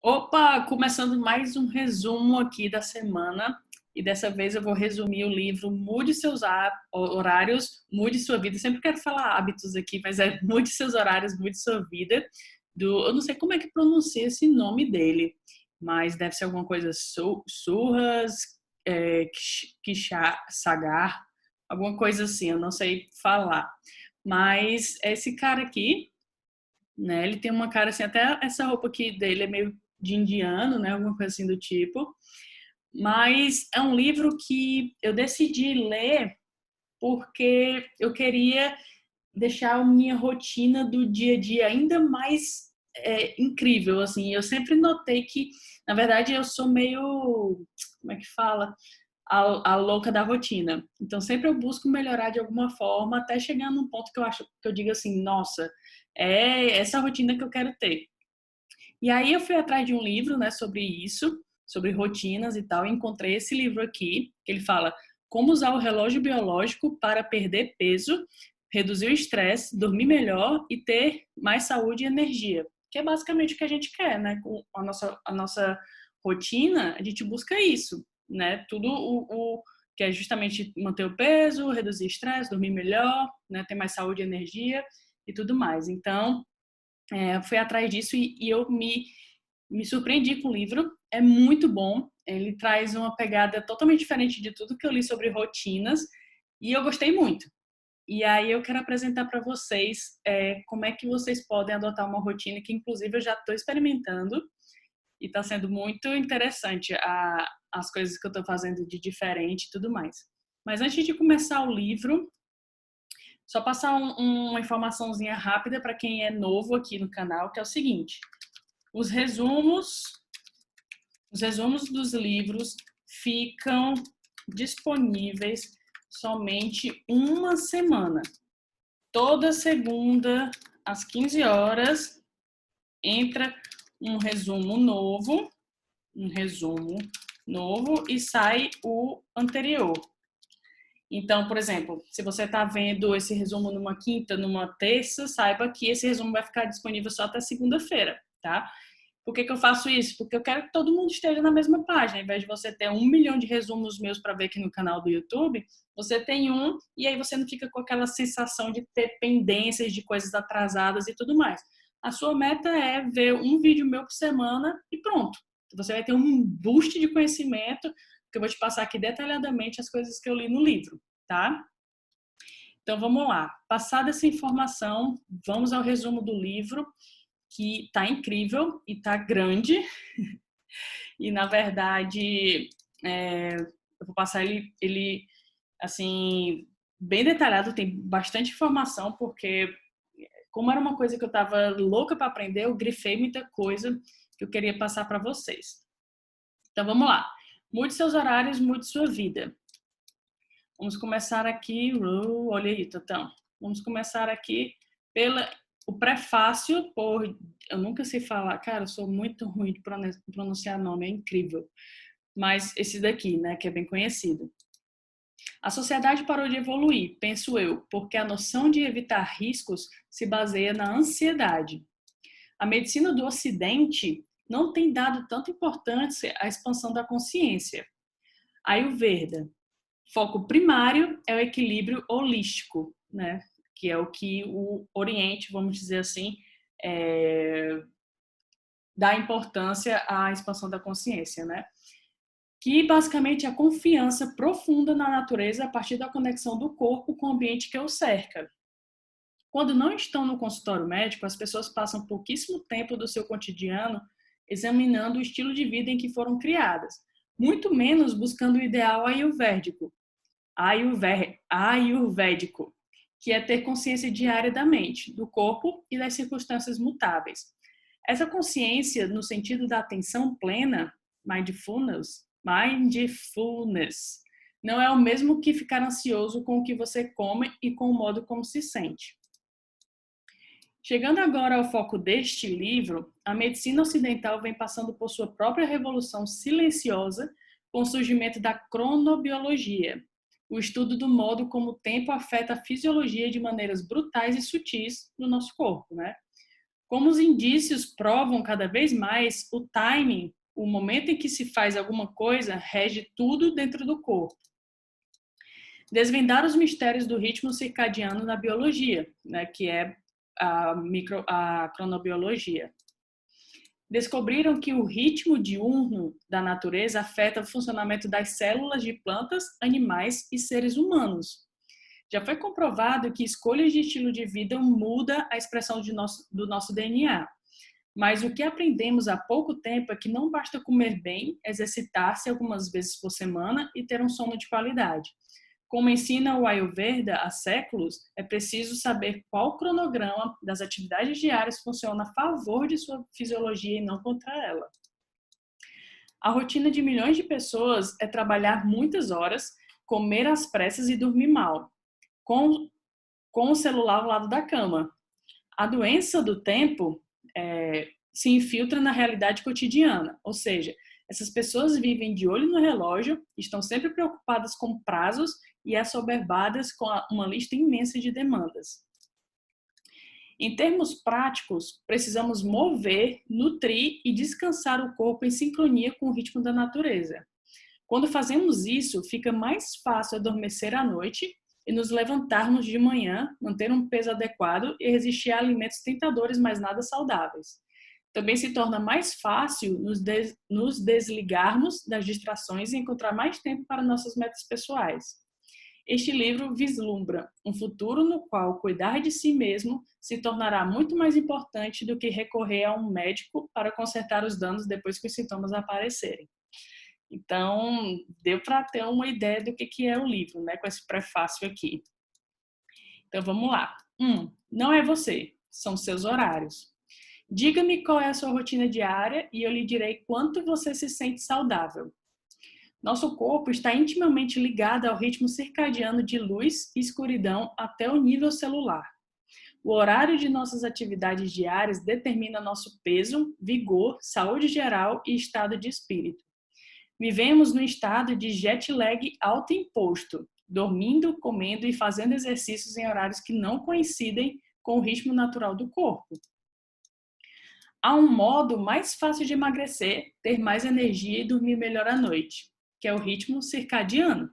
Opa, começando mais um resumo aqui da semana. E dessa vez eu vou resumir o livro Mude Seus Horários, Mude Sua Vida. Eu sempre quero falar hábitos aqui, mas é Mude Seus Horários, Mude Sua Vida. Eu não sei como é que pronuncia esse nome dele, mas deve ser alguma coisa Surras, Sagar, alguma coisa assim, eu não sei falar. Mas esse cara aqui, né? Ele tem uma cara assim, até essa roupa aqui dele é meio de indiano, né? Alguma coisa assim do tipo. Mas é um livro que eu decidi ler porque eu queria deixar a minha rotina do dia a dia ainda mais incrível, assim. Eu sempre notei que, na verdade, eu sou meio, como é que fala? A louca da rotina. Então sempre eu busco melhorar de alguma forma até chegar num ponto que eu acho que eu digo assim, nossa, é essa rotina que eu quero ter. E aí eu fui atrás de um livro, né, sobre isso, sobre rotinas e tal, e encontrei esse livro aqui, que ele fala como usar o relógio biológico para perder peso, reduzir o estresse, dormir melhor e ter mais saúde e energia. Que é basicamente o que a gente quer, né? Com a nossa rotina, a gente busca isso, né? Tudo o que é justamente manter o peso, reduzir o estresse, dormir melhor, né? Ter mais saúde e energia e tudo mais. Então, fui atrás disso e eu me surpreendi com o livro. É muito bom. Ele traz uma pegada totalmente diferente de tudo que eu li sobre rotinas e eu gostei muito. E aí eu quero apresentar para vocês como é que vocês podem adotar uma rotina que, inclusive, eu já estou experimentando e está sendo muito interessante as coisas que eu estou fazendo de diferente e tudo mais. Mas antes de começar o livro, só passar uma informaçãozinha rápida para quem é novo aqui no canal, que é o seguinte: os resumos, os resumos dos livros ficam disponíveis somente uma semana. Toda segunda, às 15 horas, entra um resumo novo e sai o anterior. Então, por exemplo, se você está vendo esse resumo numa quinta, numa terça, saiba que esse resumo vai ficar disponível só até segunda-feira, tá? Por que eu faço isso? Porque eu quero que todo mundo esteja na mesma página. Ao invés de você ter 1 milhão de resumos meus para ver aqui no canal do YouTube, você tem um e aí você não fica com aquela sensação de ter pendências de coisas atrasadas e tudo mais. A sua meta é ver um vídeo meu por semana e pronto. Você vai ter um boost de conhecimento, que eu vou te passar aqui detalhadamente as coisas que eu li no livro, tá? Então vamos lá. Passada essa informação, vamos ao resumo do livro, que tá incrível e tá grande. E na verdade, eu vou passar ele assim bem detalhado, tem bastante informação, porque como era uma coisa que eu estava louca para aprender, eu grifei muita coisa que eu queria passar para vocês. Então vamos lá. Mude seus horários, mude sua vida. Vamos começar aqui. Olha aí, Totão. Vamos começar aqui pela o prefácio, eu nunca sei falar, cara, eu sou muito ruim de pronunciar nome, é incrível. Mas esse daqui, né, que é bem conhecido. A sociedade parou de evoluir, penso eu, porque a noção de evitar riscos se baseia na ansiedade. A medicina do Ocidente não tem dado tanta importância à expansão da consciência. Ayurveda, foco primário é o equilíbrio holístico, né? Que é o que o Oriente, vamos dizer assim, dá importância à expansão da consciência, né? Que basicamente é a confiança profunda na natureza a partir da conexão do corpo com o ambiente que o cerca. Quando não estão no consultório médico, as pessoas passam pouquíssimo tempo do seu cotidiano examinando o estilo de vida em que foram criadas, muito menos buscando o ideal ayurvédico, que é ter consciência diária da mente, do corpo e das circunstâncias mutáveis. Essa consciência, no sentido da atenção plena, mindfulness, não é o mesmo que ficar ansioso com o que você come e com o modo como se sente. Chegando agora ao foco deste livro, a medicina ocidental vem passando por sua própria revolução silenciosa com o surgimento da cronobiologia, o estudo do modo como o tempo afeta a fisiologia de maneiras brutais e sutis no nosso corpo, né? Como os indícios provam cada vez mais, o timing, o momento em que se faz alguma coisa, rege tudo dentro do corpo. Desvendar os mistérios do ritmo circadiano na biologia, né, que é a cronobiologia. Descobriram que o ritmo diurno da natureza afeta o funcionamento das células de plantas, animais e seres humanos. Já foi comprovado que escolhas de estilo de vida muda a expressão do nosso DNA. Mas o que aprendemos há pouco tempo é que não basta comer bem, exercitar-se algumas vezes por semana e ter um sono de qualidade. Como ensina o Ayurveda há séculos, é preciso saber qual cronograma das atividades diárias funciona a favor de sua fisiologia e não contra ela. A rotina de milhões de pessoas é trabalhar muitas horas, comer às pressas e dormir mal, com o celular ao lado da cama. A doença do tempo se infiltra na realidade cotidiana, ou seja, essas pessoas vivem de olho no relógio, estão sempre preocupadas com prazos e assoberbadas com uma lista imensa de demandas. Em termos práticos, precisamos mover, nutrir e descansar o corpo em sincronia com o ritmo da natureza. Quando fazemos isso, fica mais fácil adormecer à noite e nos levantarmos de manhã, manter um peso adequado e resistir a alimentos tentadores, mas nada saudáveis. Também se torna mais fácil nos desligarmos das distrações e encontrar mais tempo para nossas metas pessoais. Este livro vislumbra um futuro no qual cuidar de si mesmo se tornará muito mais importante do que recorrer a um médico para consertar os danos depois que os sintomas aparecerem. Então, deu para ter uma ideia do que é o livro, né, com esse prefácio aqui. Então, vamos lá. Não é você, são seus horários. Diga-me qual é a sua rotina diária e eu lhe direi quanto você se sente saudável. Nosso corpo está intimamente ligado ao ritmo circadiano de luz e escuridão até o nível celular. O horário de nossas atividades diárias determina nosso peso, vigor, saúde geral e estado de espírito. Vivemos no estado de jet lag autoimposto, dormindo, comendo e fazendo exercícios em horários que não coincidem com o ritmo natural do corpo. Há um modo mais fácil de emagrecer, ter mais energia e dormir melhor à noite, que é o ritmo circadiano,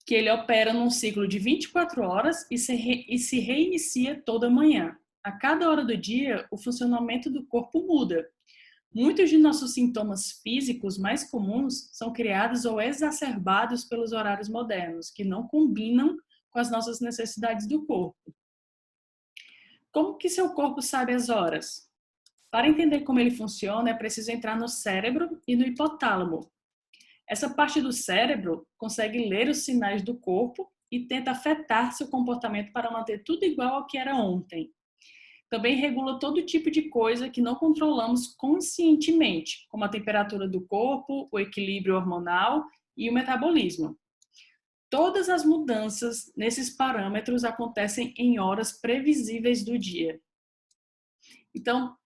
que ele opera num ciclo de 24 horas e se reinicia toda manhã. A cada hora do dia, o funcionamento do corpo muda. Muitos de nossos sintomas físicos mais comuns são criados ou exacerbados pelos horários modernos, que não combinam com as nossas necessidades do corpo. Como que seu corpo sabe as horas? Para entender como ele funciona, é preciso entrar no cérebro e no hipotálamo. Essa parte do cérebro consegue ler os sinais do corpo e tenta afetar seu comportamento para manter tudo igual ao que era ontem. Também regula todo tipo de coisa que não controlamos conscientemente, como a temperatura do corpo, o equilíbrio hormonal e o metabolismo. Todas as mudanças nesses parâmetros acontecem em horas previsíveis do dia. Então,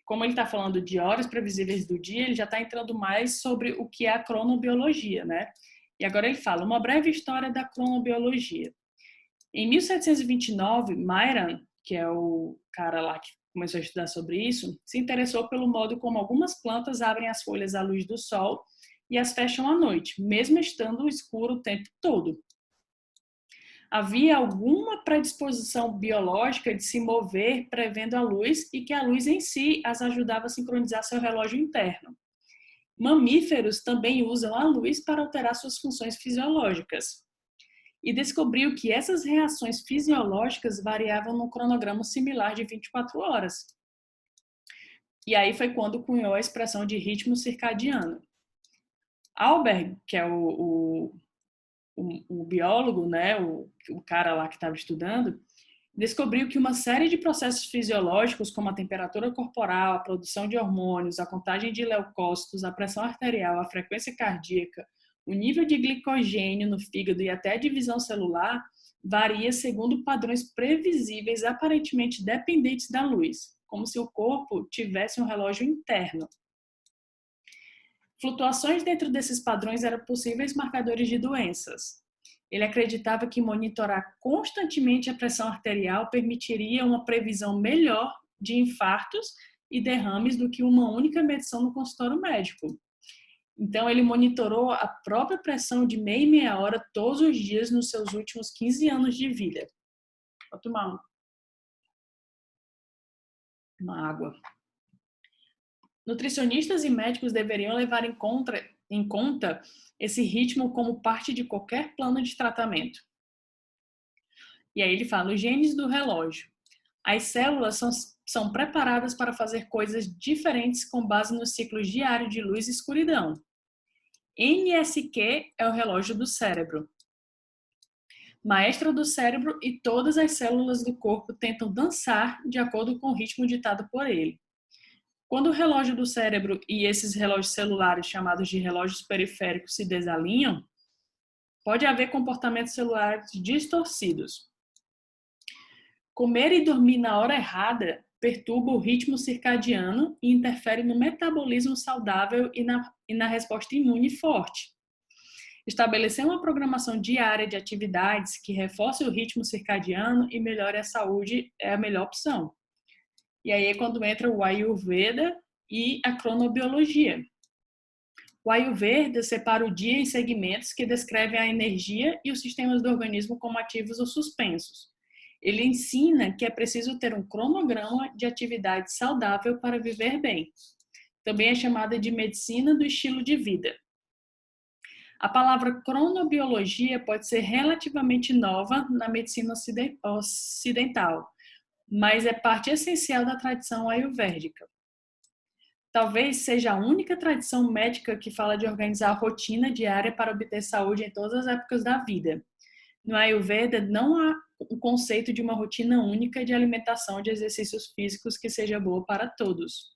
como ele está falando de horas previsíveis do dia, ele já está entrando mais sobre o que é a cronobiologia, né? E agora ele fala, uma breve história da cronobiologia. Em 1729, Myron, que é o cara lá que começou a estudar sobre isso, se interessou pelo modo como algumas plantas abrem as folhas à luz do sol e as fecham à noite, mesmo estando escuro o tempo todo. Havia alguma predisposição biológica de se mover prevendo a luz e que a luz em si as ajudava a sincronizar seu relógio interno. Mamíferos também usam a luz para alterar suas funções fisiológicas. E descobriu que essas reações fisiológicas variavam num cronograma similar de 24 horas. E aí foi quando cunhou a expressão de ritmo circadiano. Albert, que é o biólogo, né, o cara lá que estava estudando, descobriu que uma série de processos fisiológicos, como a temperatura corporal, a produção de hormônios, a contagem de leucócitos, a pressão arterial, a frequência cardíaca, o nível de glicogênio no fígado e até a divisão celular varia segundo padrões previsíveis aparentemente dependentes da luz, como se o corpo tivesse um relógio interno. Flutuações dentro desses padrões eram possíveis marcadores de doenças. Ele acreditava que monitorar constantemente a pressão arterial permitiria uma previsão melhor de infartos e derrames do que uma única medição no consultório médico. Então, ele monitorou a própria pressão de meia em meia hora todos os dias nos seus últimos 15 anos de vida. Vou tomar uma água. Nutricionistas e médicos deveriam levar em conta esse ritmo como parte de qualquer plano de tratamento. E aí ele fala, os genes do relógio. As células são preparadas para fazer coisas diferentes com base no ciclo diário de luz e escuridão. NSQ é o relógio do cérebro. Maestro do cérebro e todas as células do corpo tentam dançar de acordo com o ritmo ditado por ele. Quando o relógio do cérebro e esses relógios celulares, chamados de relógios periféricos, se desalinham, pode haver comportamentos celulares distorcidos. Comer e dormir na hora errada perturba o ritmo circadiano e interfere no metabolismo saudável e na resposta imune forte. Estabelecer uma programação diária de atividades que reforce o ritmo circadiano e melhore a saúde é a melhor opção. E aí é quando entra o Ayurveda e a cronobiologia. O Ayurveda separa o dia em segmentos que descrevem a energia e os sistemas do organismo como ativos ou suspensos. Ele ensina que é preciso ter um cronograma de atividade saudável para viver bem. Também é chamada de medicina do estilo de vida. A palavra cronobiologia pode ser relativamente nova na medicina ocidental, mas é parte essencial da tradição ayurvédica. Talvez seja a única tradição médica que fala de organizar a rotina diária para obter saúde em todas as épocas da vida. No Ayurveda, não há o conceito de uma rotina única de alimentação e de exercícios físicos que seja boa para todos.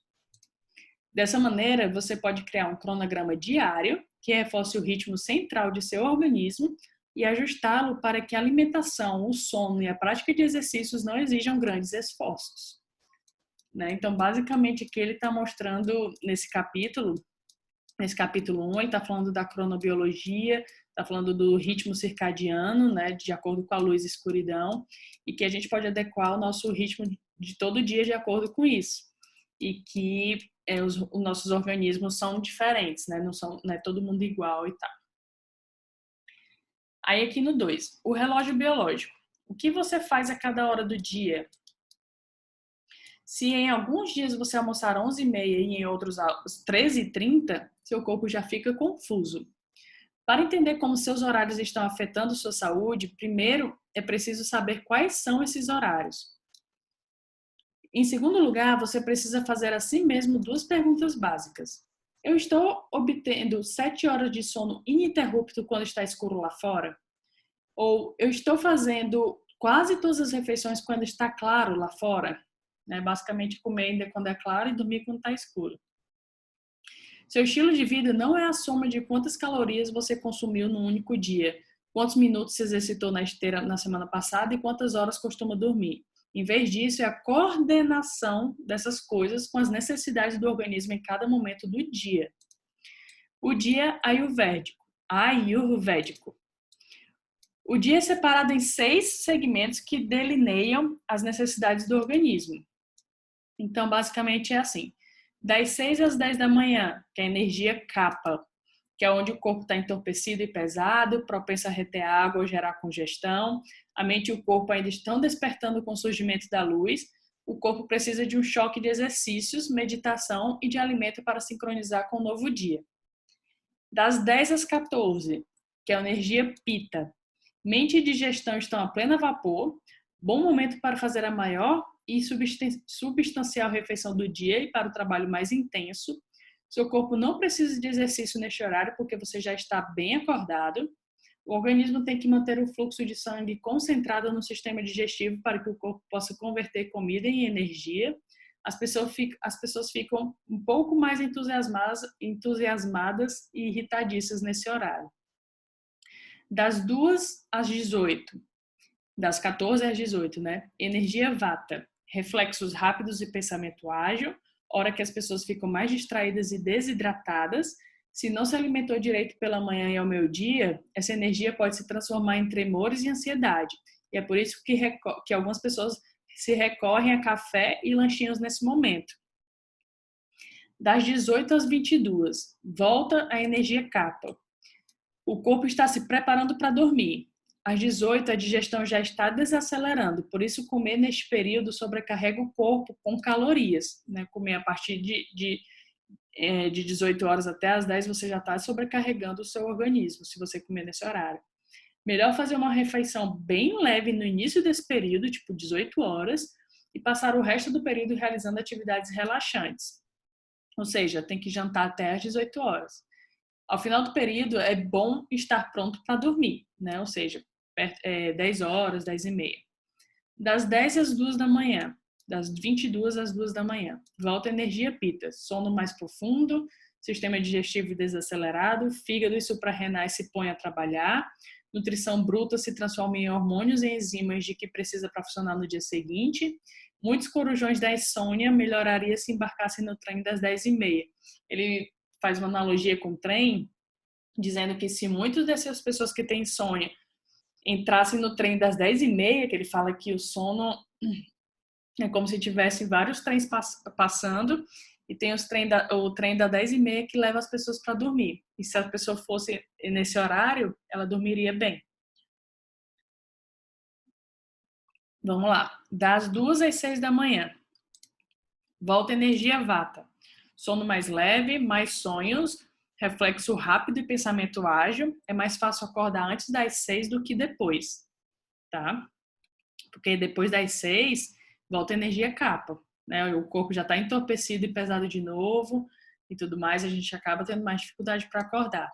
Dessa maneira, você pode criar um cronograma diário que reforce o ritmo central de seu organismo e ajustá-lo para que a alimentação, o sono e a prática de exercícios não exijam grandes esforços. Então, basicamente, aqui ele está mostrando nesse capítulo 1, ele está falando da cronobiologia, está falando do ritmo circadiano, de acordo com a luz e escuridão, e que a gente pode adequar o nosso ritmo de todo dia de acordo com isso. E que os nossos organismos são diferentes, não é todo mundo igual e tal. Aí aqui no 2, o relógio biológico. O que você faz a cada hora do dia? Se em alguns dias você almoçar 11h30 e em outros 13h30, seu corpo já fica confuso. Para entender como seus horários estão afetando sua saúde, primeiro é preciso saber quais são esses horários. Em segundo lugar, você precisa fazer a si mesmo 2 perguntas básicas. Eu estou obtendo 7 horas de sono ininterrupto quando está escuro lá fora? Ou eu estou fazendo quase todas as refeições quando está claro lá fora? Basicamente comer ainda quando é claro e dormir quando está escuro. Seu estilo de vida não é a soma de quantas calorias você consumiu num único dia, quantos minutos se exercitou na esteira na semana passada e quantas horas costuma dormir. Em vez disso, é a coordenação dessas coisas com as necessidades do organismo em cada momento do dia. O dia ayurvédico. O dia é separado em 6 segmentos que delineiam as necessidades do organismo. Então, basicamente é assim. Das 6 às 10 da manhã, que é a energia kapha, que é onde o corpo está entorpecido e pesado, propenso a reter água ou gerar congestão. A mente e o corpo ainda estão despertando com o surgimento da luz. O corpo precisa de um choque de exercícios, meditação e de alimento para sincronizar com o novo dia. Das 10 às 14, que é a energia pitta. Mente e digestão estão a pleno vapor. Bom momento para fazer a maior e substancial refeição do dia e para o trabalho mais intenso. Seu corpo não precisa de exercício neste horário porque você já está bem acordado. O organismo tem que manter o fluxo de sangue concentrado no sistema digestivo para que o corpo possa converter comida em energia. As pessoas ficam um pouco mais entusiasmadas e irritadiças nesse horário. Das 2 às 18, das 14 às 18, Energia vata, reflexos rápidos e pensamento ágil, hora que as pessoas ficam mais distraídas e desidratadas, Se não se alimentou direito pela manhã e ao meio-dia, essa energia pode se transformar em tremores e ansiedade. E é por isso que algumas pessoas se recorrem a café e lanchinhos nesse momento. Das 18 às 22, volta a energia capa. O corpo está se preparando para dormir. Às 18, a digestão já está desacelerando, por isso comer neste período sobrecarrega o corpo com calorias. Né? Comer a partir de 18 horas até as 10, você já está sobrecarregando o seu organismo, se você comer nesse horário. Melhor fazer uma refeição bem leve no início desse período, tipo 18 horas, e passar o resto do período realizando atividades relaxantes. Ou seja, tem que jantar até às 18 horas. Ao final do período, é bom estar pronto para dormir, né? Ou seja, 10 horas, 10 e meia. Das 10 às 2 da manhã, das 22 às 2 da manhã, volta a energia pita, sono mais profundo, sistema digestivo desacelerado, fígado e suprarrenais se põem a trabalhar, nutrição bruta se transforma em hormônios e enzimas de que precisa para funcionar no dia seguinte. Muitos corujões da insônia melhoraria se embarcassem no trem das 10 e meia. Ele faz uma analogia com o trem, dizendo que se muitas dessas pessoas que têm insônia entrassem no trem das 10 e meia, que ele fala que o sono é como se tivesse vários trens passando e tem o trem da 10 e meia que leva as pessoas para dormir. E se a pessoa fosse nesse horário, ela dormiria bem. Vamos lá. Das 2 às 6 da manhã. Volta energia vata. Sono mais leve, mais sonhos, reflexo rápido e pensamento ágil. É mais fácil acordar antes das 6 do que depois, tá? Porque depois das 6, volta energia capa, né? O corpo já está entorpecido e pesado de novo e tudo mais, a gente acaba tendo mais dificuldade para acordar.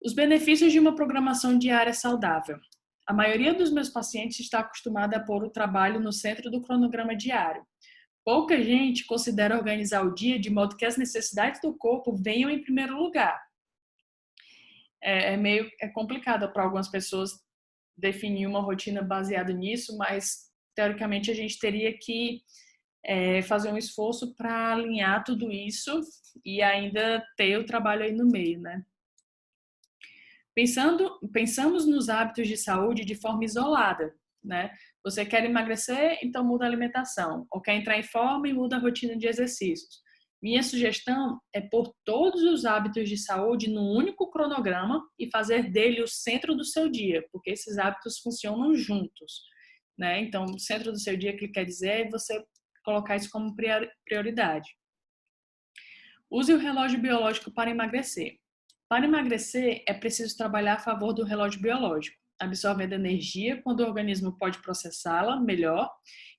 Os benefícios de uma programação diária saudável. A maioria dos meus pacientes está acostumada a pôr o trabalho no centro do cronograma diário. Pouca gente considera organizar o dia de modo que as necessidades do corpo venham em primeiro lugar. É complicado para algumas pessoas definir uma rotina baseada nisso, mas teoricamente a gente teria que fazer um esforço para alinhar tudo isso e ainda ter o trabalho aí no meio, né? Pensamos nos hábitos de saúde de forma isolada, né? Você quer emagrecer, então muda a alimentação. Ou quer entrar em forma e muda a rotina de exercícios. Minha sugestão é pôr todos os hábitos de saúde num único cronograma e fazer dele o centro do seu dia, porque esses hábitos funcionam juntos, né? Então, o centro do seu dia, o que quer dizer é você colocar isso como prioridade. Use o relógio biológico para emagrecer. Para emagrecer, é preciso trabalhar a favor do relógio biológico, absorvendo energia quando o organismo pode processá-la melhor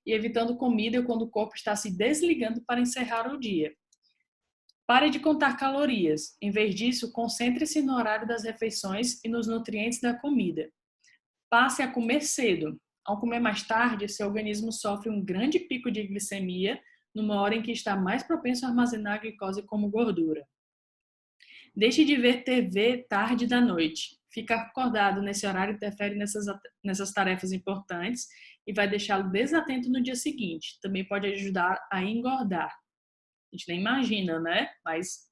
e evitando comida quando o corpo está se desligando para encerrar o dia. Pare de contar calorias. Em vez disso, concentre-se no horário das refeições e nos nutrientes da comida. Passe a comer cedo. Ao comer mais tarde, seu organismo sofre um grande pico de glicemia numa hora em que está mais propenso a armazenar a glicose como gordura. Deixe de ver TV tarde da noite. Ficar acordado nesse horário interfere nessas tarefas importantes e vai deixá-lo desatento no dia seguinte. Também pode ajudar a engordar. A gente nem imagina, né? Mas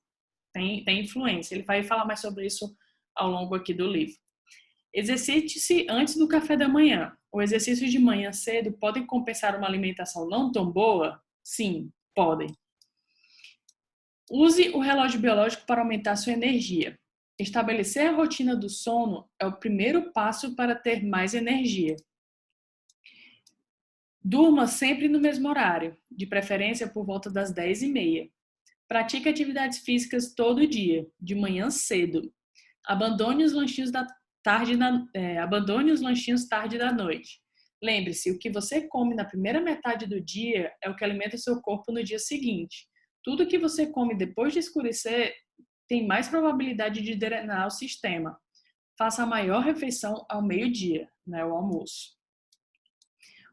tem influência. Ele vai falar mais sobre isso ao longo aqui do livro. Exercite-se antes do café da manhã. O exercício de manhã cedo podem compensar uma alimentação não tão boa? Sim, podem. Use o relógio biológico para aumentar sua energia. Estabelecer a rotina do sono é o primeiro passo para ter mais energia. Durma sempre no mesmo horário, de preferência por volta das 10 e meia. Pratique atividades físicas todo dia, de manhã cedo. Abandone os lanchinhos tarde da noite. Lembre-se, o que você come na primeira metade do dia é o que alimenta seu corpo no dia seguinte. Tudo que você come depois de escurecer tem mais probabilidade de drenar o sistema. Faça a maior refeição ao meio-dia, né, o almoço.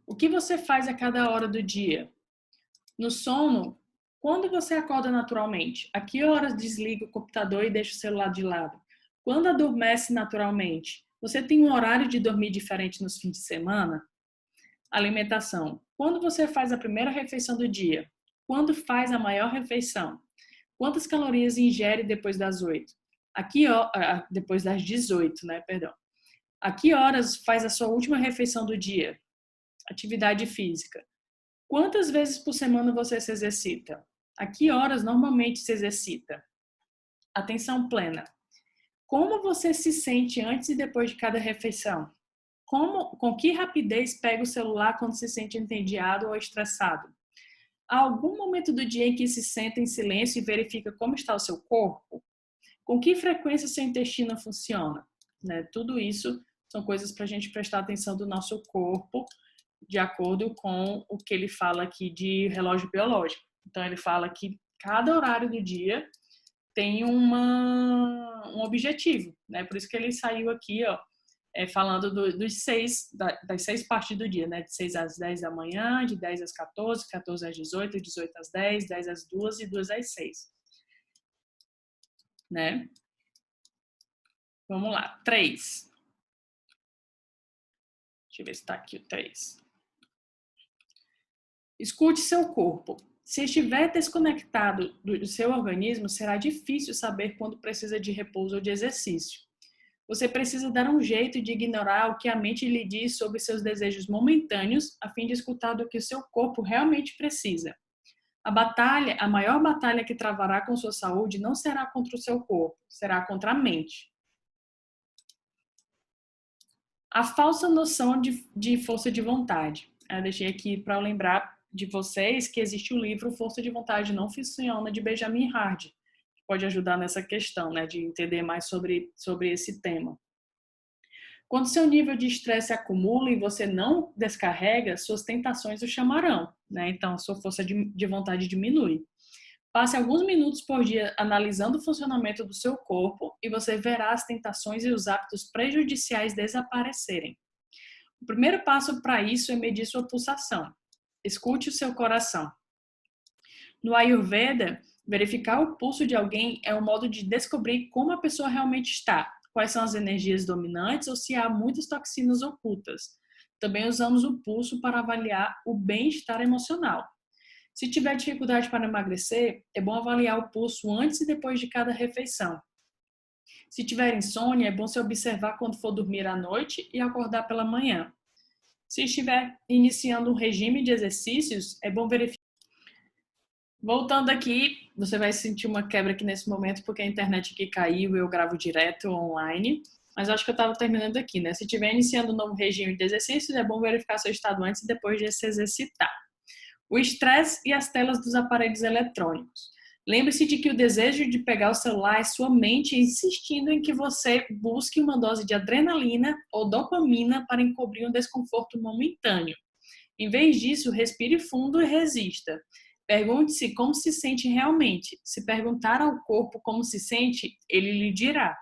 O que você faz a cada hora do dia? No sono, quando você acorda naturalmente? A que horas desliga o computador e deixa o celular de lado? Quando adormece naturalmente? Você tem um horário de dormir diferente nos fins de semana? Alimentação. Quando você faz a primeira refeição do dia? Quando faz a maior refeição? Quantas calorias ingere depois das 8? Depois das 18, né? Perdão. A que horas faz a sua última refeição do dia? Atividade física. Quantas vezes por semana você se exercita? A que horas normalmente se exercita? Atenção plena. Como você se sente antes e depois de cada refeição? Com que rapidez pega o celular quando se sente entediado ou estressado? Há algum momento do dia em que se senta em silêncio e verifica como está o seu corpo? Com que frequência seu intestino funciona? Né? Tudo isso são coisas para a gente prestar atenção do nosso corpo, de acordo com o que ele fala aqui de relógio biológico. Então, ele fala que cada horário do dia tem um objetivo, né? Por isso que ele saiu aqui, ó, falando das 6 partes do dia, né? De 6 às 10 da manhã, de 10 às 14, 14 às 18, 18 às 10, 10 às 2 e 2 às 6. Né? Vamos lá, 3. Deixa eu ver se está aqui o 3. Escute seu corpo. Se estiver desconectado do seu organismo, será difícil saber quando precisa de repouso ou de exercício. Você precisa dar um jeito de ignorar o que a mente lhe diz sobre seus desejos momentâneos, a fim de escutar do que o seu corpo realmente precisa. A maior batalha que travará com sua saúde não será contra o seu corpo, será contra a mente. A falsa noção de força de vontade. Eu deixei aqui para lembrar de vocês que existe o livro Força de Vontade Não Funciona, de Benjamin Hardy, que pode ajudar nessa questão, né, de entender mais sobre esse tema. Quando seu nível de estresse acumula e você não descarrega, suas tentações o chamarão, né? Então, sua força de vontade diminui. Passe alguns minutos por dia analisando o funcionamento do seu corpo e você verá as tentações e os hábitos prejudiciais desaparecerem. O primeiro passo para isso é medir sua pulsação. Escute o seu coração. No Ayurveda, verificar o pulso de alguém é um modo de descobrir como a pessoa realmente está, quais são as energias dominantes ou se há muitas toxinas ocultas. Também usamos o pulso para avaliar o bem-estar emocional. Se tiver dificuldade para emagrecer, é bom avaliar o pulso antes e depois de cada refeição. Se tiver insônia, é bom se observar quando for dormir à noite e acordar pela manhã. Se estiver iniciando um regime de exercícios, é bom verificar. Voltando aqui, você vai sentir uma quebra aqui nesse momento porque a internet aqui caiu e eu gravo direto online. Mas acho que eu estava terminando aqui, né? Se estiver iniciando um novo regime de exercícios, é bom verificar seu estado antes e depois de se exercitar. O estresse e as telas dos aparelhos eletrônicos. Lembre-se de que o desejo de pegar o celular é sua mente insistindo em que você busque uma dose de adrenalina ou dopamina para encobrir um desconforto momentâneo. Em vez disso, respire fundo e resista. Pergunte-se como se sente realmente. Se perguntar ao corpo como se sente, ele lhe dirá.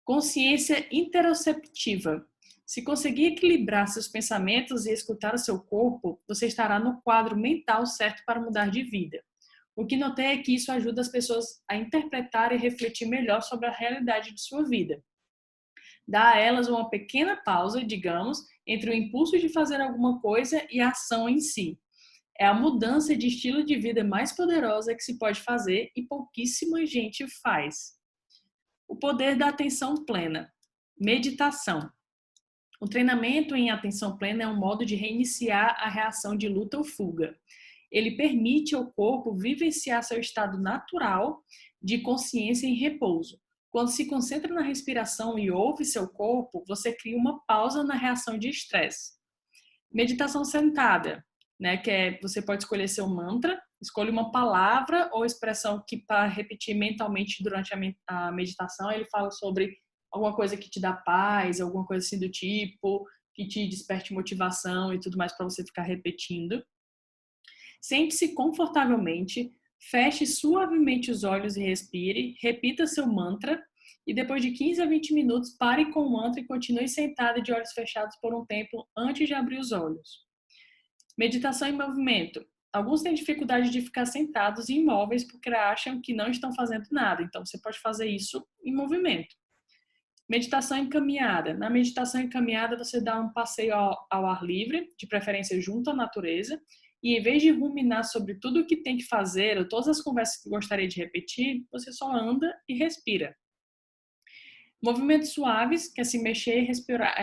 Consciência interoceptiva. Se conseguir equilibrar seus pensamentos e escutar o seu corpo, você estará no quadro mental certo para mudar de vida. O que notei é que isso ajuda as pessoas a interpretar e refletir melhor sobre a realidade de sua vida. Dá a elas uma pequena pausa, digamos, entre o impulso de fazer alguma coisa e a ação em si. É a mudança de estilo de vida mais poderosa que se pode fazer e pouquíssima gente faz. O poder da atenção plena. Meditação. O treinamento em atenção plena é um modo de reiniciar a reação de luta ou fuga. Ele permite ao corpo vivenciar seu estado natural de consciência em repouso. Quando se concentra na respiração e ouve seu corpo, você cria uma pausa na reação de estresse. Meditação sentada, né, você pode escolher seu mantra, escolha uma palavra ou expressão que para repetir mentalmente durante a meditação. Ele fala sobre alguma coisa que te dá paz, alguma coisa assim do tipo, que te desperte motivação e tudo mais para você ficar repetindo. Sente-se confortavelmente, feche suavemente os olhos e respire, repita seu mantra e depois de 15 a 20 minutos pare com o mantra e continue sentada de olhos fechados por um tempo antes de abrir os olhos. Meditação em movimento. Alguns têm dificuldade de ficar sentados e imóveis porque acham que não estão fazendo nada, então você pode fazer isso em movimento. Meditação em caminhada. Na meditação em caminhada, você dá um passeio ao ar livre, de preferência junto à natureza, e em vez de ruminar sobre tudo o que tem que fazer ou todas as conversas que gostaria de repetir, você só anda e respira. Movimentos suaves, que é se mexer e respirar,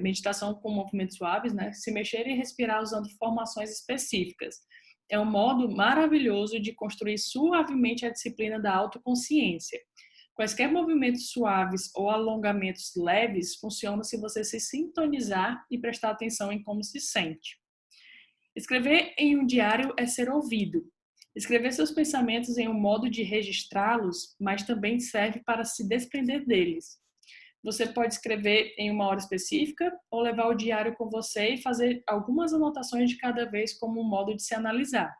meditação com movimentos suaves, né? Se mexer e respirar usando formações específicas. É um modo maravilhoso de construir suavemente a disciplina da autoconsciência. Quaisquer movimentos suaves ou alongamentos leves funcionam se você se sintonizar e prestar atenção em como se sente. Escrever em um diário é ser ouvido. Escrever seus pensamentos em um modo de registrá-los, mas também serve para se desprender deles. Você pode escrever em uma hora específica ou levar o diário com você e fazer algumas anotações de cada vez como um modo de se analisar.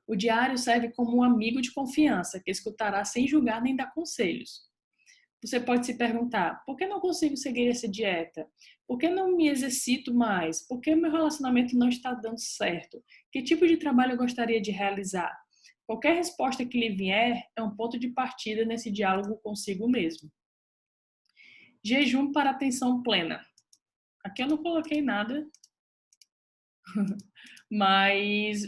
O diário serve como um amigo de confiança que escutará sem julgar nem dar conselhos. Você pode se perguntar: por que não consigo seguir essa dieta? Por que não me exercito mais? Por que meu relacionamento não está dando certo? Que tipo de trabalho eu gostaria de realizar? Qualquer resposta que lhe vier é um ponto de partida nesse diálogo consigo mesmo. Jejum para atenção plena. Aqui eu não coloquei nada, mas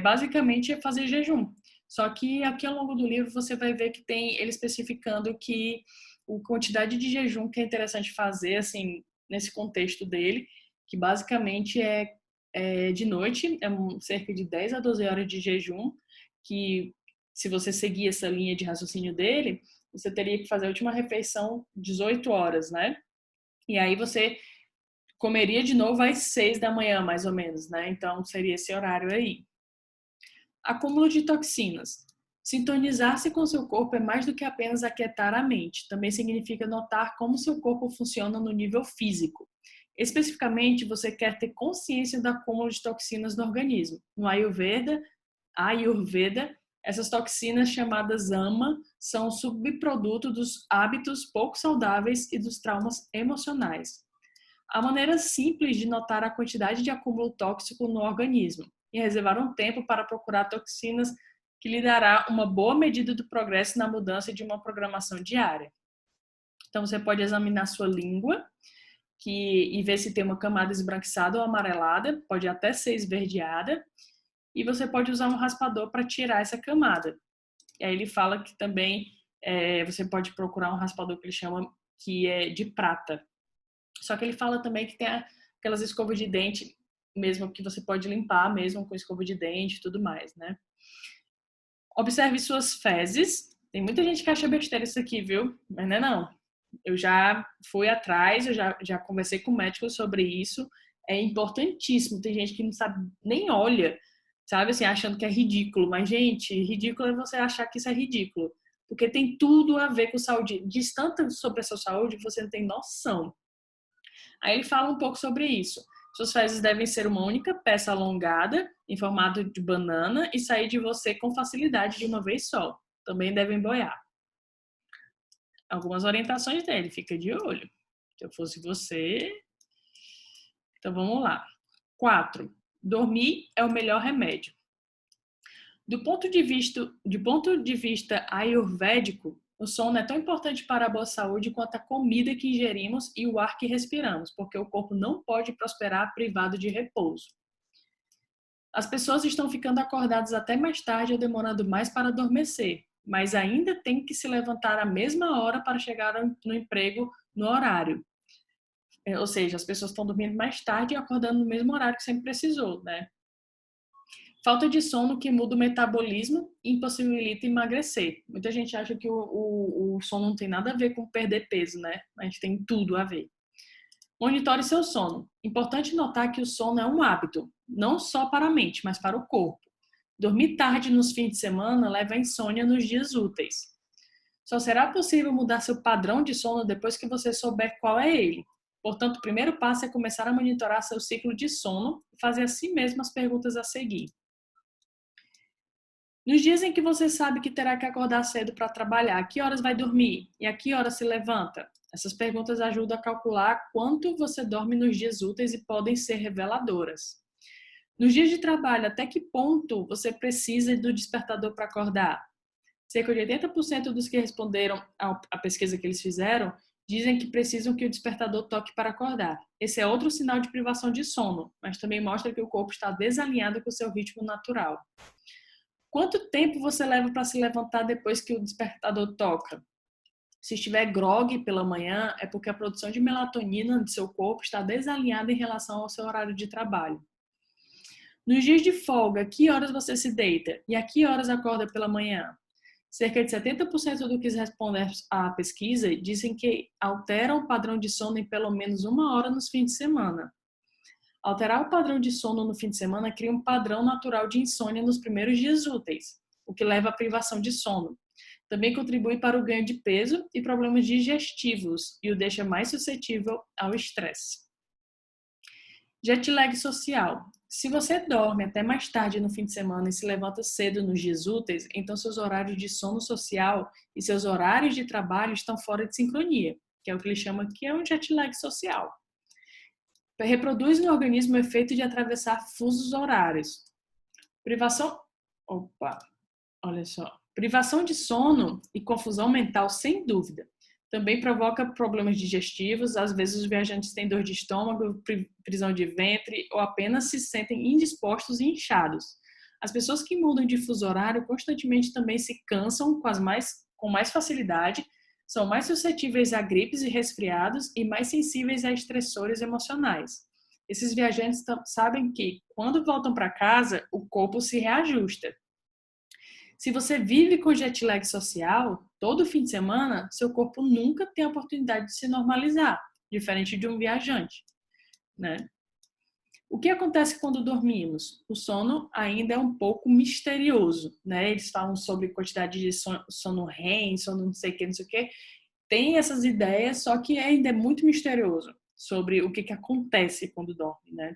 basicamente é fazer jejum. Só que aqui ao longo do livro você vai ver que tem ele especificando que a quantidade de jejum que é interessante fazer, assim, nesse contexto dele, que basicamente é de noite, cerca de 10 a 12 horas de jejum, que se você seguir essa linha de raciocínio dele, você teria que fazer a última refeição 18 horas, né? E aí você comeria de novo às 6 da manhã, mais ou menos, né? Então seria esse horário aí. Acúmulo de toxinas. Sintonizar-se com seu corpo é mais do que apenas aquietar a mente. Também significa notar como seu corpo funciona no nível físico. Especificamente, você quer ter consciência do acúmulo de toxinas no organismo. No Ayurveda, essas toxinas chamadas ama são um subproduto dos hábitos pouco saudáveis e dos traumas emocionais. Há maneiras simples de notar a quantidade de acúmulo tóxico no organismo e reservar um tempo para procurar toxinas que lhe dará uma boa medida do progresso na mudança de uma programação diária. Então, você pode examinar sua língua e ver se tem uma camada esbranquiçada ou amarelada, pode até ser esverdeada, e você pode usar um raspador para tirar essa camada. E aí ele fala que também você pode procurar um raspador que ele chama que é de prata. Só que ele fala também que tem aquelas escovas de dente mesmo que você pode limpar mesmo com escova de dente e tudo mais, né? Observe suas fezes. Tem muita gente que acha besteira isso aqui, viu? Mas não é não. Eu já fui atrás, eu já conversei com médicos sobre isso. É importantíssimo. Tem gente que não sabe, nem olha, sabe assim, achando que é ridículo. Mas, gente, ridículo é você achar que isso é ridículo. Porque tem tudo a ver com saúde. Diz tanto sobre a sua saúde que você não tem noção. Aí ele fala um pouco sobre isso. Suas fezes devem ser uma única peça alongada, em formato de banana, e sair de você com facilidade de uma vez só. Também devem boiar. Algumas orientações dele, fica de olho. Se eu fosse você... Então vamos lá. 4. Dormir é o melhor remédio. Do ponto de vista ayurvédico, o sono é tão importante para a boa saúde quanto a comida que ingerimos e o ar que respiramos, porque o corpo não pode prosperar privado de repouso. As pessoas estão ficando acordadas até mais tarde ou demorando mais para adormecer, mas ainda têm que se levantar à mesma hora para chegar no emprego no horário. Ou seja, as pessoas estão dormindo mais tarde e acordando no mesmo horário que sempre precisou, né? Falta de sono que muda o metabolismo e impossibilita emagrecer. Muita gente acha que o sono não tem nada a ver com perder peso, né? Mas tem tudo a ver. Monitore seu sono. Importante notar que o sono é um hábito, não só para a mente, mas para o corpo. Dormir tarde nos fins de semana leva à insônia nos dias úteis. Só será possível mudar seu padrão de sono depois que você souber qual é ele. Portanto, o primeiro passo é começar a monitorar seu ciclo de sono e fazer a si mesmo as perguntas a seguir. Nos dias em que você sabe que terá que acordar cedo para trabalhar, a que horas vai dormir e a que horas se levanta? Essas perguntas ajudam a calcular quanto você dorme nos dias úteis e podem ser reveladoras. Nos dias de trabalho, até que ponto você precisa do despertador para acordar? Cerca de 80% dos que responderam à pesquisa que eles fizeram dizem que precisam que o despertador toque para acordar. Esse é outro sinal de privação de sono, mas também mostra que o corpo está desalinhado com o seu ritmo natural. Quanto tempo você leva para se levantar depois que o despertador toca? Se estiver grogue pela manhã, é porque a produção de melatonina de seu corpo está desalinhada em relação ao seu horário de trabalho. Nos dias de folga, que horas você se deita? E a que horas acorda pela manhã? Cerca de 70% do que respondem à pesquisa dizem que alteram o padrão de sono em pelo menos 1 hora nos fins de semana. Alterar o padrão de sono no fim de semana cria um padrão natural de insônia nos primeiros dias úteis, o que leva à privação de sono. Também contribui para o ganho de peso e problemas digestivos e o deixa mais suscetível ao estresse. Jet lag social. Se você dorme até mais tarde no fim de semana e se levanta cedo nos dias úteis, então seus horários de sono social e seus horários de trabalho estão fora de sincronia, que é o que ele chama que é um jet lag social. Reproduz no organismo o efeito de atravessar fusos horários. Privação de sono e confusão mental, sem dúvida. Também provoca problemas digestivos, às vezes os viajantes têm dor de estômago, prisão de ventre ou apenas se sentem indispostos e inchados. As pessoas que mudam de fuso horário constantemente também se cansam com mais facilidade, são mais suscetíveis a gripes e resfriados e mais sensíveis a estressores emocionais. Esses viajantes sabem que, quando voltam para casa, o corpo se reajusta. Se você vive com jet lag social, todo fim de semana, seu corpo nunca tem a oportunidade de se normalizar, diferente de um viajante, né? O que acontece quando dormimos? O sono ainda é um pouco misterioso, né? Eles falam sobre quantidade de sono REM, sono não sei o que, não sei o que. Tem essas ideias, só que ainda é muito misterioso sobre o que acontece quando dorme, né?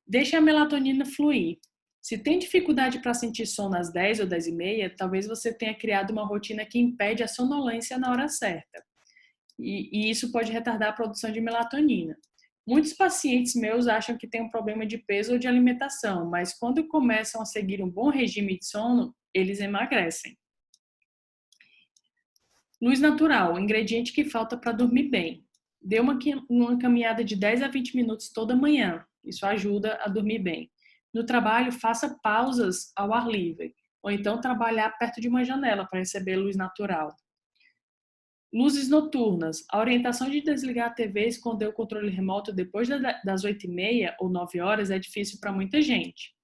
Deixe a melatonina fluir. Se tem dificuldade para sentir sono às 10 ou 10h30, talvez você tenha criado uma rotina que impede a sonolência na hora certa. E isso pode retardar a produção de melatonina. Muitos pacientes meus acham que tem um problema de peso ou de alimentação, mas quando começam a seguir um bom regime de sono, eles emagrecem. Luz natural, o ingrediente que falta para dormir bem. Dê uma caminhada de 10 a 20 minutos toda manhã. Isso ajuda a dormir bem. No trabalho, faça pausas ao ar livre, ou então trabalhar perto de uma janela para receber luz natural. Luzes noturnas. A orientação de desligar a TV e esconder o controle remoto depois das 8h30 ou 9 horas é difícil para muita gente.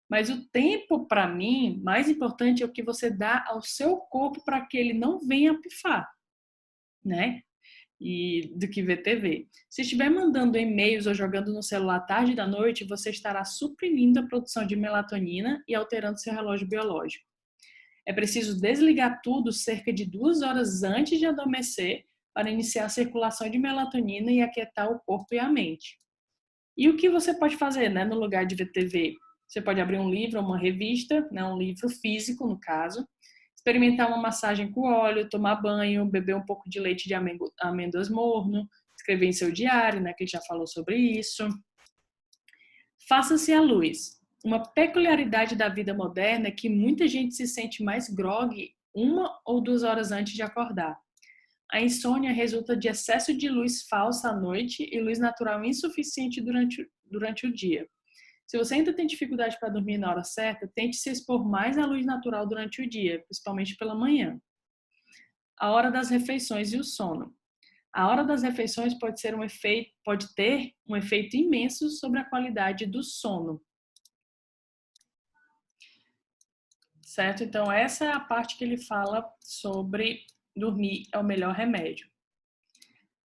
Mas o tempo, para mim, mais importante é o que você dá ao seu corpo para que ele não venha pifar, né? E do que ver TV. Se estiver mandando e-mails ou jogando no celular tarde da noite, você estará suprimindo a produção de melatonina e alterando seu relógio biológico. É preciso desligar tudo cerca de 2 horas antes de adormecer para iniciar a circulação de melatonina e aquietar o corpo e a mente. E o que você pode fazer, né, no lugar de ver TV? Você pode abrir um livro ou uma revista, né, um livro físico, no caso, experimentar uma massagem com óleo, tomar banho, beber um pouco de leite de amêndoas morno, escrever em seu diário, né, que já falou sobre isso. Faça-se a luz. Uma peculiaridade da vida moderna é que muita gente se sente mais grogue 1 ou 2 horas antes de acordar. A insônia resulta de excesso de luz falsa à noite e luz natural insuficiente durante o dia. Se você ainda tem dificuldade para dormir na hora certa, tente se expor mais à luz natural durante o dia, principalmente pela manhã. A hora das refeições e o sono. A hora das refeições pode ter um efeito imenso sobre a qualidade do sono. Certo? Então, essa é a parte que ele fala sobre dormir é o melhor remédio.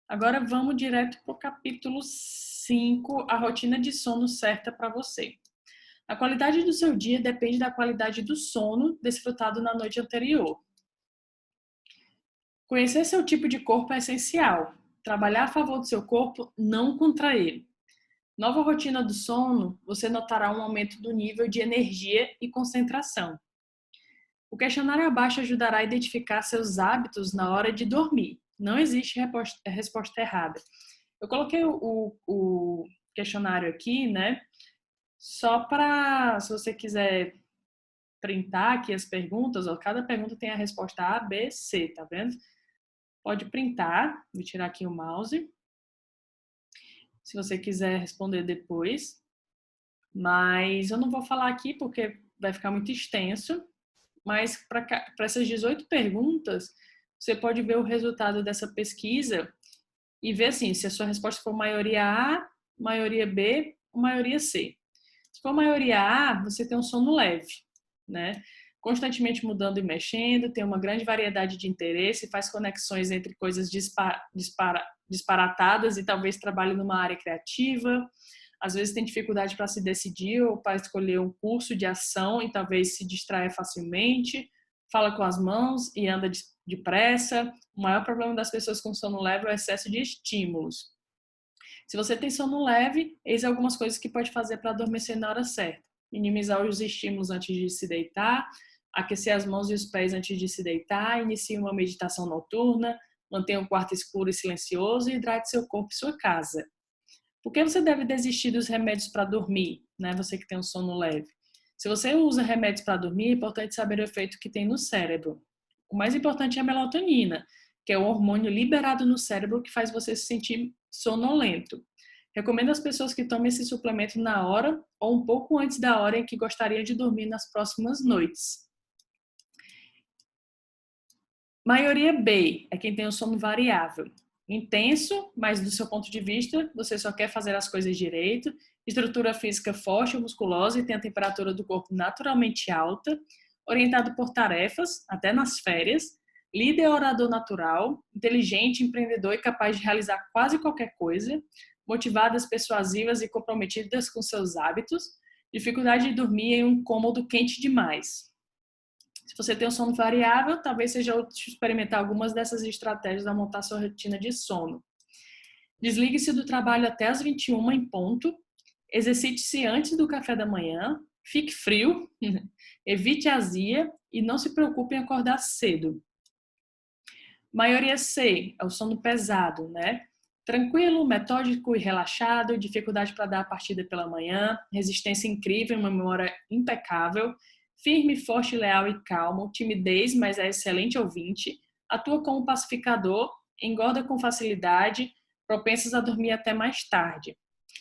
Agora, vamos direto para o capítulo 5, a rotina de sono certa para você. A qualidade do seu dia depende da qualidade do sono desfrutado na noite anterior. Conhecer seu tipo de corpo é essencial. Trabalhar a favor do seu corpo, não contra ele. Nova rotina do sono, você notará um aumento do nível de energia e concentração. O questionário abaixo ajudará a identificar seus hábitos na hora de dormir. Não existe resposta errada. Eu coloquei o questionário aqui, né? Só para, se você quiser printar aqui as perguntas, ó, cada pergunta tem a resposta A, B, C, tá vendo? Pode printar, vou tirar aqui o mouse, se você quiser responder depois. Mas eu não vou falar aqui porque vai ficar muito extenso. Mas para essas 18 perguntas, você pode ver o resultado dessa pesquisa e ver assim, se a sua resposta for maioria A, maioria B ou maioria C. Se for maioria A, você tem um sono leve, né? Constantemente mudando e mexendo, tem uma grande variedade de interesse, faz conexões entre coisas disparatadas e talvez trabalhe numa área criativa. Às vezes tem dificuldade para se decidir ou para escolher um curso de ação e talvez se distraia facilmente, fala com as mãos e anda depressa. O maior problema das pessoas com sono leve é o excesso de estímulos. Se você tem sono leve, eis algumas coisas que pode fazer para adormecer na hora certa. Minimizar os estímulos antes de se deitar, aquecer as mãos e os pés antes de se deitar, inicie uma meditação noturna, mantenha o quarto escuro e silencioso e hidrate seu corpo e sua casa. Por que você deve desistir dos remédios para dormir, né? Você que tem um sono leve. Se você usa remédios para dormir, é importante saber o efeito que tem no cérebro. O mais importante é a melatonina, que é o hormônio liberado no cérebro que faz você se sentir sonolento. Recomendo às pessoas que tomem esse suplemento na hora ou um pouco antes da hora em que gostariam de dormir nas próximas noites. Maioria B é quem tem o sono variável. Intenso, mas do seu ponto de vista, você só quer fazer as coisas direito, estrutura física forte ou musculosa e tem a temperatura do corpo naturalmente alta, orientado por tarefas, até nas férias, líder orador natural, inteligente, empreendedor e capaz de realizar quase qualquer coisa, motivadas, persuasivas e comprometidas com seus hábitos, dificuldade de dormir em um cômodo quente demais. Se você tem um sono variável, talvez seja útil experimentar algumas dessas estratégias ao montar sua rotina de sono. Desligue-se do trabalho até as 21 em ponto, exercite-se antes do café da manhã, fique frio, evite azia e não se preocupe em acordar cedo. Maioria C, é o sono pesado, né? Tranquilo, metódico e relaxado, dificuldade para dar a partida pela manhã, resistência incrível, uma memória impecável, firme, forte, leal e calmo, timidez, mas é excelente ouvinte, atua como pacificador, engorda com facilidade, propensos a dormir até mais tarde.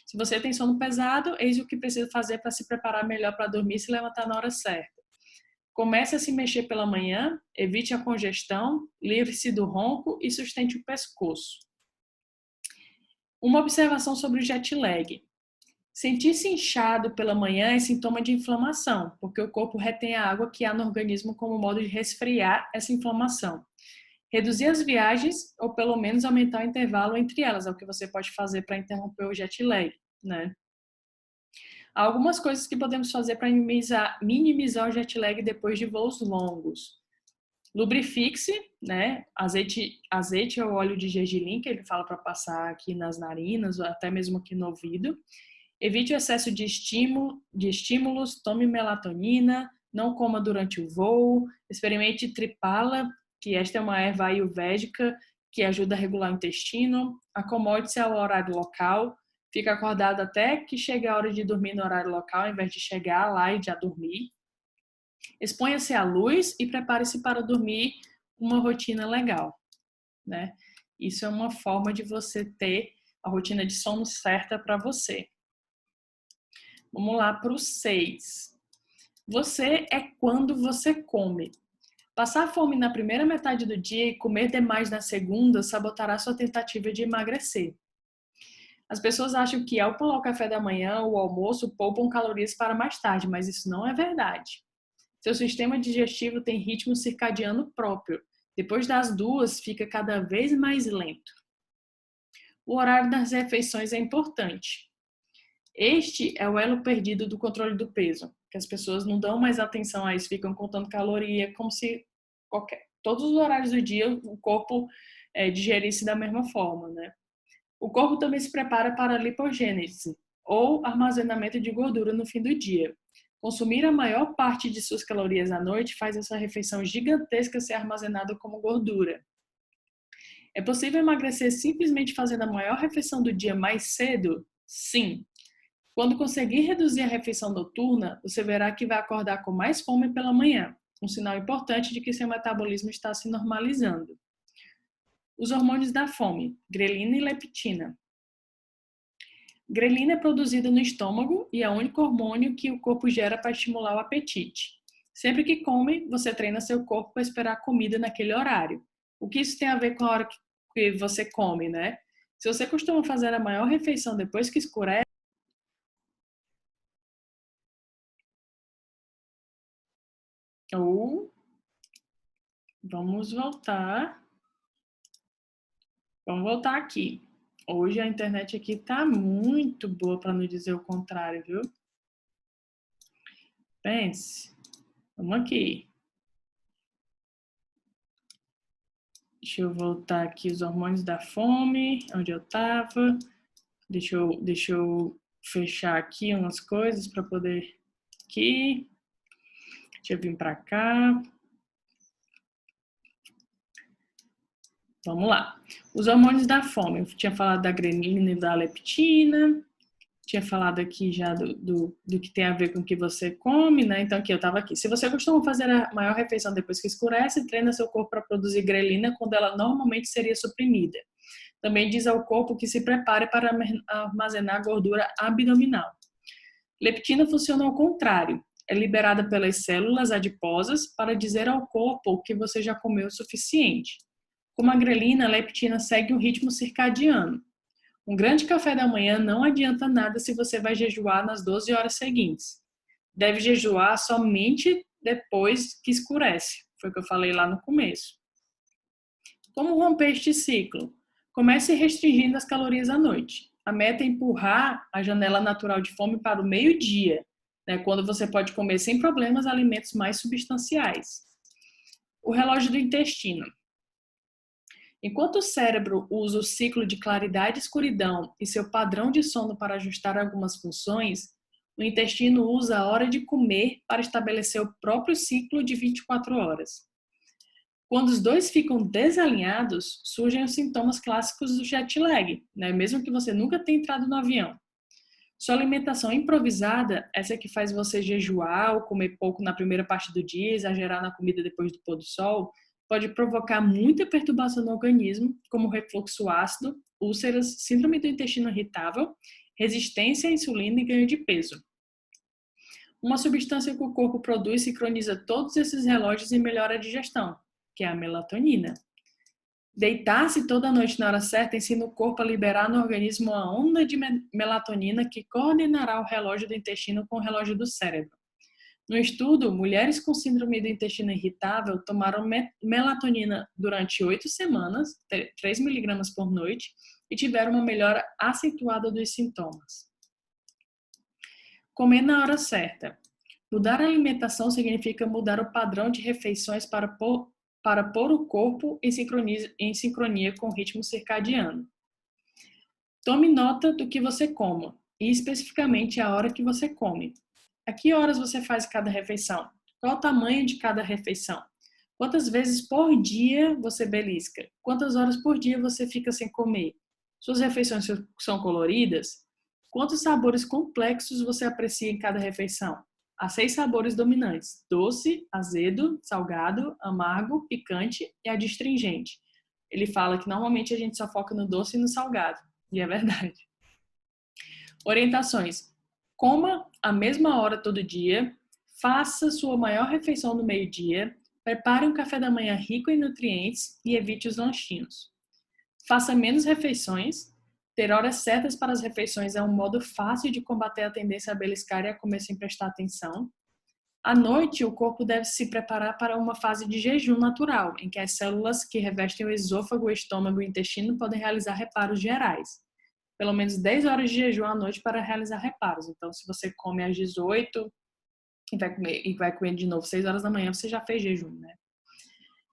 Se você tem sono pesado, eis o que precisa fazer para se preparar melhor para dormir e se levantar na hora certa. Comece a se mexer pela manhã, evite a congestão, livre-se do ronco e sustente o pescoço. Uma observação sobre o jet lag. Sentir-se inchado pela manhã é sintoma de inflamação, porque o corpo retém a água que há no organismo como modo de resfriar essa inflamação. Reduzir as viagens ou pelo menos aumentar o intervalo entre elas é o que você pode fazer para interromper o jet lag, né? Há algumas coisas que podemos fazer para minimizar o jet lag depois de voos longos. Lubrifique-se, né? Azeite ou óleo de gergelim, que ele fala para passar aqui nas narinas ou até mesmo aqui no ouvido. Evite o excesso de estímulos, tome melatonina, não coma durante o voo, experimente tripala, que esta é uma erva ayurvédica que ajuda a regular o intestino, acomode-se ao horário local, fica acordado até que chegue a hora de dormir no horário local, ao invés de chegar lá e já dormir. Exponha-se à luz e prepare-se para dormir uma rotina legal, né? Isso é uma forma de você ter a rotina de sono certa para você. Vamos lá para o 6. Você é quando você come. Passar fome na primeira metade do dia e comer demais na segunda sabotará sua tentativa de emagrecer. As pessoas acham que ao pular o café da manhã ou o almoço poupam calorias para mais tarde, mas isso não é verdade. Seu sistema digestivo tem ritmo circadiano próprio. Depois das 2, fica cada vez mais lento. O horário das refeições é importante. Este é o elo perdido do controle do peso, que as pessoas não dão mais atenção a isso, ficam contando caloria, como se todos os horários do dia o corpo digerisse da mesma forma, né? O corpo também se prepara para a lipogênese, ou armazenamento de gordura no fim do dia. Consumir a maior parte de suas calorias à noite faz essa refeição gigantesca ser armazenada como gordura. É possível emagrecer simplesmente fazendo a maior refeição do dia mais cedo? Sim. Quando conseguir reduzir a refeição noturna, você verá que vai acordar com mais fome pela manhã, um sinal importante de que seu metabolismo está se normalizando. Os hormônios da fome, grelina e leptina. Grelina é produzida no estômago e é o único hormônio que o corpo gera para estimular o apetite. Sempre que come, você treina seu corpo para esperar a comida naquele horário. O que isso tem a ver com a hora que você come, né? Se você costuma fazer a maior refeição depois que escurece, ou vamos voltar. Vamos voltar aqui. Hoje a internet aqui tá muito boa, para não dizer o contrário, viu? Pense. Vamos aqui. Deixa eu voltar aqui os hormônios da fome, onde eu tava. Deixa eu fechar aqui umas coisas para poder aqui. Deixa eu vir para cá. Vamos lá. Os hormônios da fome. Eu tinha falado da grelina e da leptina. Tinha falado aqui já do que tem a ver com o que você come, né? Então, aqui eu estava aqui. Se você costuma fazer a maior refeição depois que escurece, treina seu corpo para produzir grelina quando ela normalmente seria suprimida. Também diz ao corpo que se prepare para armazenar gordura abdominal. Leptina funciona ao contrário. É liberada pelas células adiposas para dizer ao corpo que você já comeu o suficiente. Como a grelina, a leptina segue um ritmo circadiano. Um grande café da manhã não adianta nada se você vai jejuar nas 12 horas seguintes. Deve jejuar somente depois que escurece. Foi o que eu falei lá no começo. Como romper este ciclo? Comece restringindo as calorias à noite. A meta é empurrar a janela natural de fome para o meio-dia, né, quando você pode comer sem problemas alimentos mais substanciais. O relógio do intestino. Enquanto o cérebro usa o ciclo de claridade e escuridão e seu padrão de sono para ajustar algumas funções, o intestino usa a hora de comer para estabelecer o próprio ciclo de 24 horas. Quando os dois ficam desalinhados, surgem os sintomas clássicos do jet lag, né? Mesmo que você nunca tenha entrado no avião. Sua alimentação improvisada, essa que faz você jejuar ou comer pouco na primeira parte do dia, exagerar na comida depois do pôr do sol, pode provocar muita perturbação no organismo, como refluxo ácido, úlceras, síndrome do intestino irritável, resistência à insulina e ganho de peso. Uma substância que o corpo produz sincroniza todos esses relógios e melhora a digestão, que é a melatonina. Deitar-se toda noite na hora certa ensina o corpo a liberar no organismo uma onda de melatonina que coordenará o relógio do intestino com o relógio do cérebro. No estudo, mulheres com síndrome do intestino irritável tomaram melatonina durante 8 semanas, 3 mg por noite, e tiveram uma melhora acentuada dos sintomas. Comer na hora certa. Mudar a alimentação significa mudar o padrão de refeições para pôr o corpo em sincronia com o ritmo circadiano. Tome nota do que você coma, e especificamente a hora que você come. A que horas você faz cada refeição? Qual o tamanho de cada refeição? Quantas vezes por dia você belisca? Quantas horas por dia você fica sem comer? Suas refeições são coloridas? Quantos sabores complexos você aprecia em cada refeição? Há 6 sabores dominantes: doce, azedo, salgado, amargo, picante e adstringente. Ele fala que normalmente a gente só foca no doce e no salgado, e é verdade. Orientações: coma à mesma hora todo dia, faça sua maior refeição no meio-dia, prepare um café da manhã rico em nutrientes e evite os lanchinhos. Faça menos refeições. Ter horas certas para as refeições é um modo fácil de combater a tendência a beliscar e a comer sem prestar atenção. À noite, o corpo deve se preparar para uma fase de jejum natural, em que as células que revestem o esôfago, o estômago e o intestino podem realizar reparos gerais. Pelo menos 10 horas de jejum à noite para realizar reparos. Então, se você come às 18 e vai comer de novo 6 horas da manhã, você já fez jejum, né?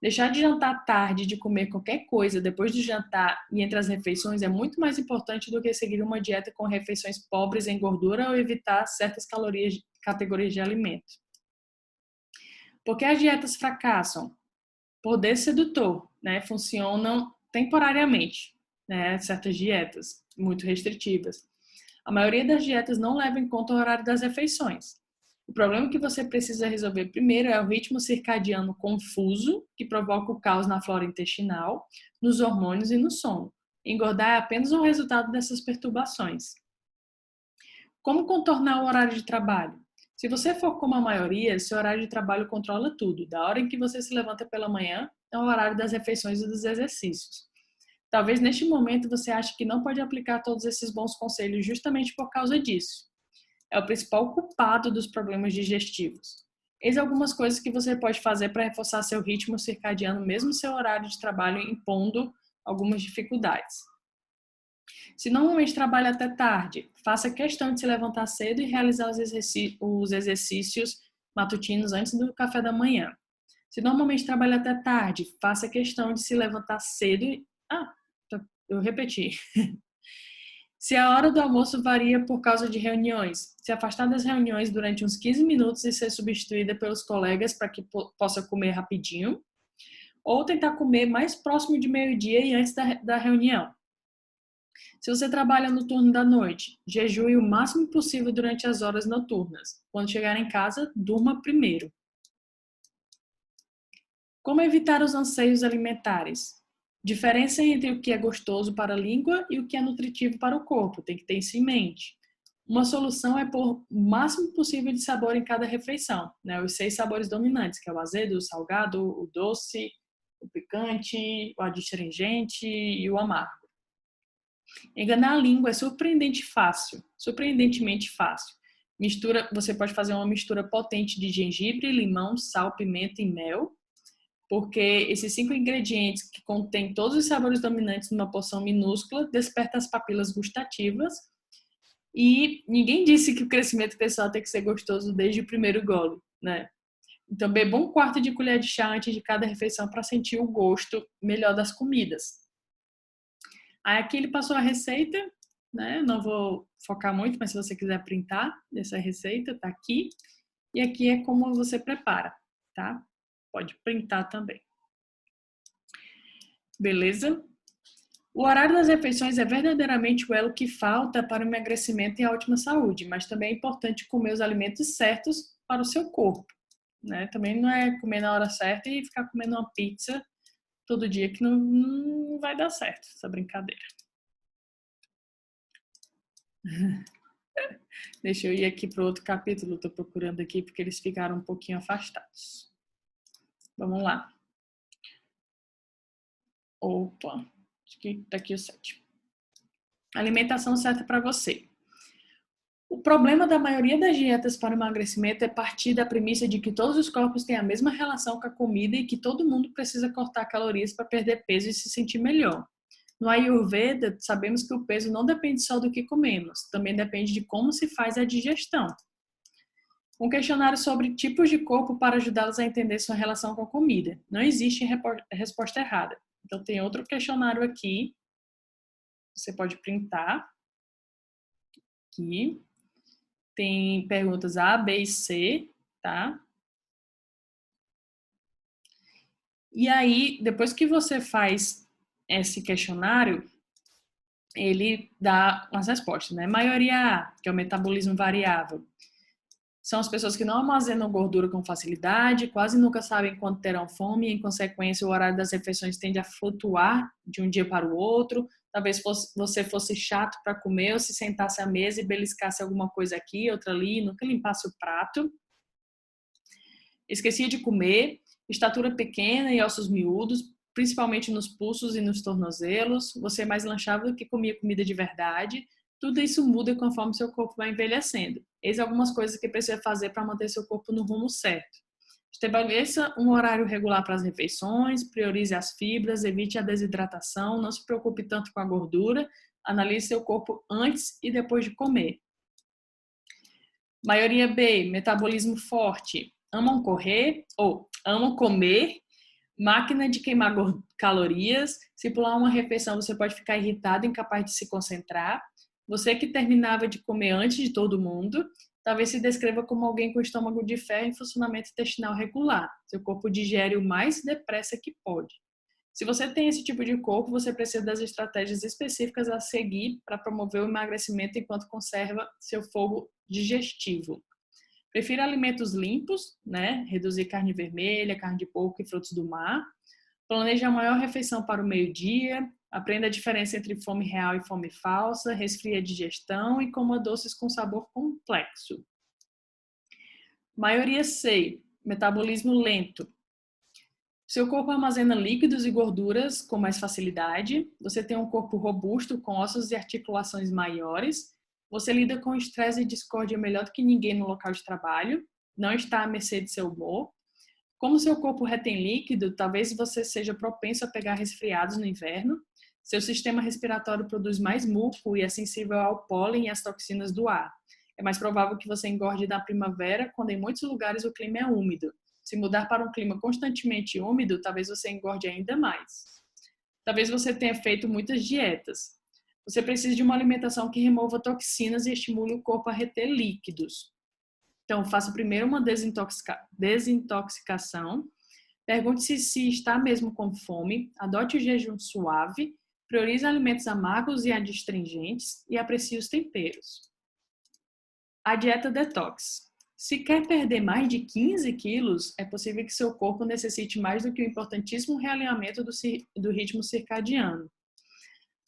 Deixar de jantar tarde, de comer qualquer coisa depois do jantar e entre as refeições é muito mais importante do que seguir uma dieta com refeições pobres em gordura ou evitar certas categorias de alimento. Por que as dietas fracassam? Poder sedutor, né? Funcionam temporariamente, né? Certas dietas muito restritivas. A maioria das dietas não leva em conta o horário das refeições. O problema que você precisa resolver primeiro é o ritmo circadiano confuso, que provoca o caos na flora intestinal, nos hormônios e no sono. Engordar é apenas um resultado dessas perturbações. Como contornar o horário de trabalho? Se você for como a maioria, seu horário de trabalho controla tudo, da hora em que você se levanta pela manhã ao horário das refeições e dos exercícios. Talvez neste momento você ache que não pode aplicar todos esses bons conselhos justamente por causa disso. É o principal culpado dos problemas digestivos. Eis algumas coisas que você pode fazer para reforçar seu ritmo circadiano, mesmo seu horário de trabalho impondo algumas dificuldades. Se normalmente trabalha até tarde, faça questão de se levantar cedo e realizar os exercícios matutinos antes do café da manhã. Se normalmente trabalha até tarde, faça questão de se levantar cedo e... eu repeti. Se a hora do almoço varia por causa de reuniões, se afastar das reuniões durante uns 15 minutos e ser substituída pelos colegas para que possa comer rapidinho, ou tentar comer mais próximo de meio-dia e antes da reunião. Se você trabalha no turno da noite, jejue o máximo possível durante as horas noturnas. Quando chegar em casa, durma primeiro. Como evitar os anseios alimentares? Diferença entre o que é gostoso para a língua e o que é nutritivo para o corpo, tem que ter isso em mente. Uma solução é pôr o máximo possível de sabor em cada refeição, né? Os 6 sabores dominantes, que é o azedo, o salgado, o doce, o picante, o adstringente e o amargo. Enganar a língua é surpreendentemente fácil. Você pode fazer uma mistura potente de gengibre, limão, sal, pimenta e mel, porque esses 5 ingredientes que contêm todos os sabores dominantes numa porção minúscula despertam as papilas gustativas. E ninguém disse que o crescimento pessoal tem que ser gostoso desde o primeiro gole, né? Então, beba 1/4 de colher de chá antes de cada refeição para sentir o gosto melhor das comidas. Aí aqui ele passou a receita, né? Não vou focar muito, mas se você quiser printar essa receita, tá aqui. E aqui é como você prepara, tá? Pode printar também. Beleza? O horário das refeições é verdadeiramente o elo que falta para o emagrecimento e a ótima saúde, mas também é importante comer os alimentos certos para o seu corpo, né? Também não é comer na hora certa e ficar comendo uma pizza todo dia que não vai dar certo essa brincadeira. Deixa eu ir aqui para o outro capítulo, estou procurando aqui porque eles ficaram um pouquinho afastados. Vamos lá. Opa, acho que tá aqui o 7. Alimentação certa para você. O problema da maioria das dietas para emagrecimento é partir da premissa de que todos os corpos têm a mesma relação com a comida e que todo mundo precisa cortar calorias para perder peso e se sentir melhor. No Ayurveda, sabemos que o peso não depende só do que comemos, também depende de como se faz a digestão. Um questionário sobre tipos de corpo para ajudá-los a entender sua relação com a comida. Não existe resposta errada. Então, tem outro questionário aqui. Você pode printar. Aqui. Tem perguntas A, B e C, tá? E aí, depois que você faz esse questionário, ele dá umas respostas, né? Maioria A, que é o metabolismo variável. São as pessoas que não armazenam gordura com facilidade, quase nunca sabem quando terão fome, e, em consequência, o horário das refeições tende a flutuar de um dia para o outro. Talvez você fosse chato para comer ou se sentasse à mesa e beliscasse alguma coisa aqui, outra ali, nunca limpasse o prato. Esquecia de comer, estatura pequena e ossos miúdos, principalmente nos pulsos e nos tornozelos. Você mais lanchava do que comia comida de verdade. Tudo isso muda conforme seu corpo vai envelhecendo. Eis algumas coisas que precisa fazer para manter seu corpo no rumo certo. Estabeleça um horário regular para as refeições, priorize as fibras, evite a desidratação, não se preocupe tanto com a gordura, analise seu corpo antes e depois de comer. Maioria B, metabolismo forte. Amam correr ou amam comer, máquina de queimar calorias. Se pular uma refeição, você pode ficar irritado, incapaz de se concentrar. Você que terminava de comer antes de todo mundo, talvez se descreva como alguém com estômago de ferro e funcionamento intestinal regular. Seu corpo digere o mais depressa que pode. Se você tem esse tipo de corpo, você precisa das estratégias específicas a seguir para promover o emagrecimento enquanto conserva seu fogo digestivo. Prefira alimentos limpos, né? Reduzir carne vermelha, carne de porco e frutos do mar. Planeje a maior refeição para o meio-dia. Aprenda a diferença entre fome real e fome falsa. Resfrie a digestão e coma doces com sabor complexo. Maioria C, metabolismo lento. Seu corpo armazena líquidos e gorduras com mais facilidade. Você tem um corpo robusto, com ossos e articulações maiores. Você lida com estresse e discórdia melhor do que ninguém no local de trabalho. Não está à mercê de seu humor. Como seu corpo retém líquido, talvez você seja propenso a pegar resfriados no inverno. Seu sistema respiratório produz mais muco e é sensível ao pólen e às toxinas do ar. É mais provável que você engorde na primavera, quando em muitos lugares o clima é úmido. Se mudar para um clima constantemente úmido, talvez você engorde ainda mais. Talvez você tenha feito muitas dietas. Você precisa de uma alimentação que remova toxinas e estimule o corpo a reter líquidos. Então, faça primeiro uma desintoxicação. Pergunte-se se está mesmo com fome. Adote o jejum suave. Priorize alimentos amargos e adstringentes e aprecie os temperos. A dieta detox. Se quer perder mais de 15 quilos, é possível que seu corpo necessite mais do que o importantíssimo realinhamento do ritmo circadiano.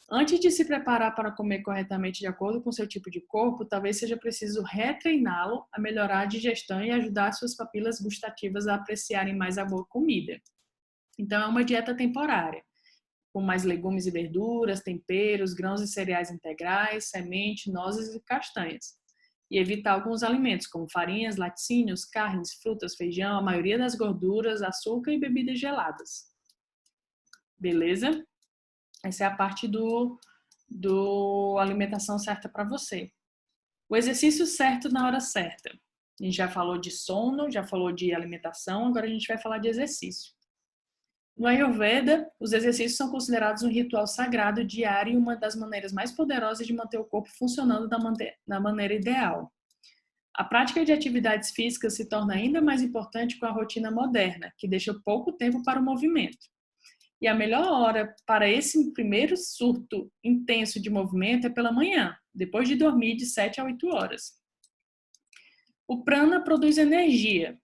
Antes de se preparar para comer corretamente de acordo com seu tipo de corpo, talvez seja preciso retreiná-lo a melhorar a digestão e ajudar suas papilas gustativas a apreciarem mais a boa comida. Então, é uma dieta temporária, com mais legumes e verduras, temperos, grãos e cereais integrais, sementes, nozes e castanhas. E evitar alguns alimentos, como farinhas, laticínios, carnes, frutas, feijão, a maioria das gorduras, açúcar e bebidas geladas. Beleza? Essa é a parte do alimentação certa para você. O exercício certo na hora certa. A gente já falou de sono, já falou de alimentação, agora a gente vai falar de exercício. No Ayurveda, os exercícios são considerados um ritual sagrado diário e uma das maneiras mais poderosas de manter o corpo funcionando da maneira ideal. A prática de atividades físicas se torna ainda mais importante com a rotina moderna, que deixa pouco tempo para o movimento. E a melhor hora para esse primeiro surto intenso de movimento é pela manhã, depois de dormir de 7 a 8 horas. O prana produz energia.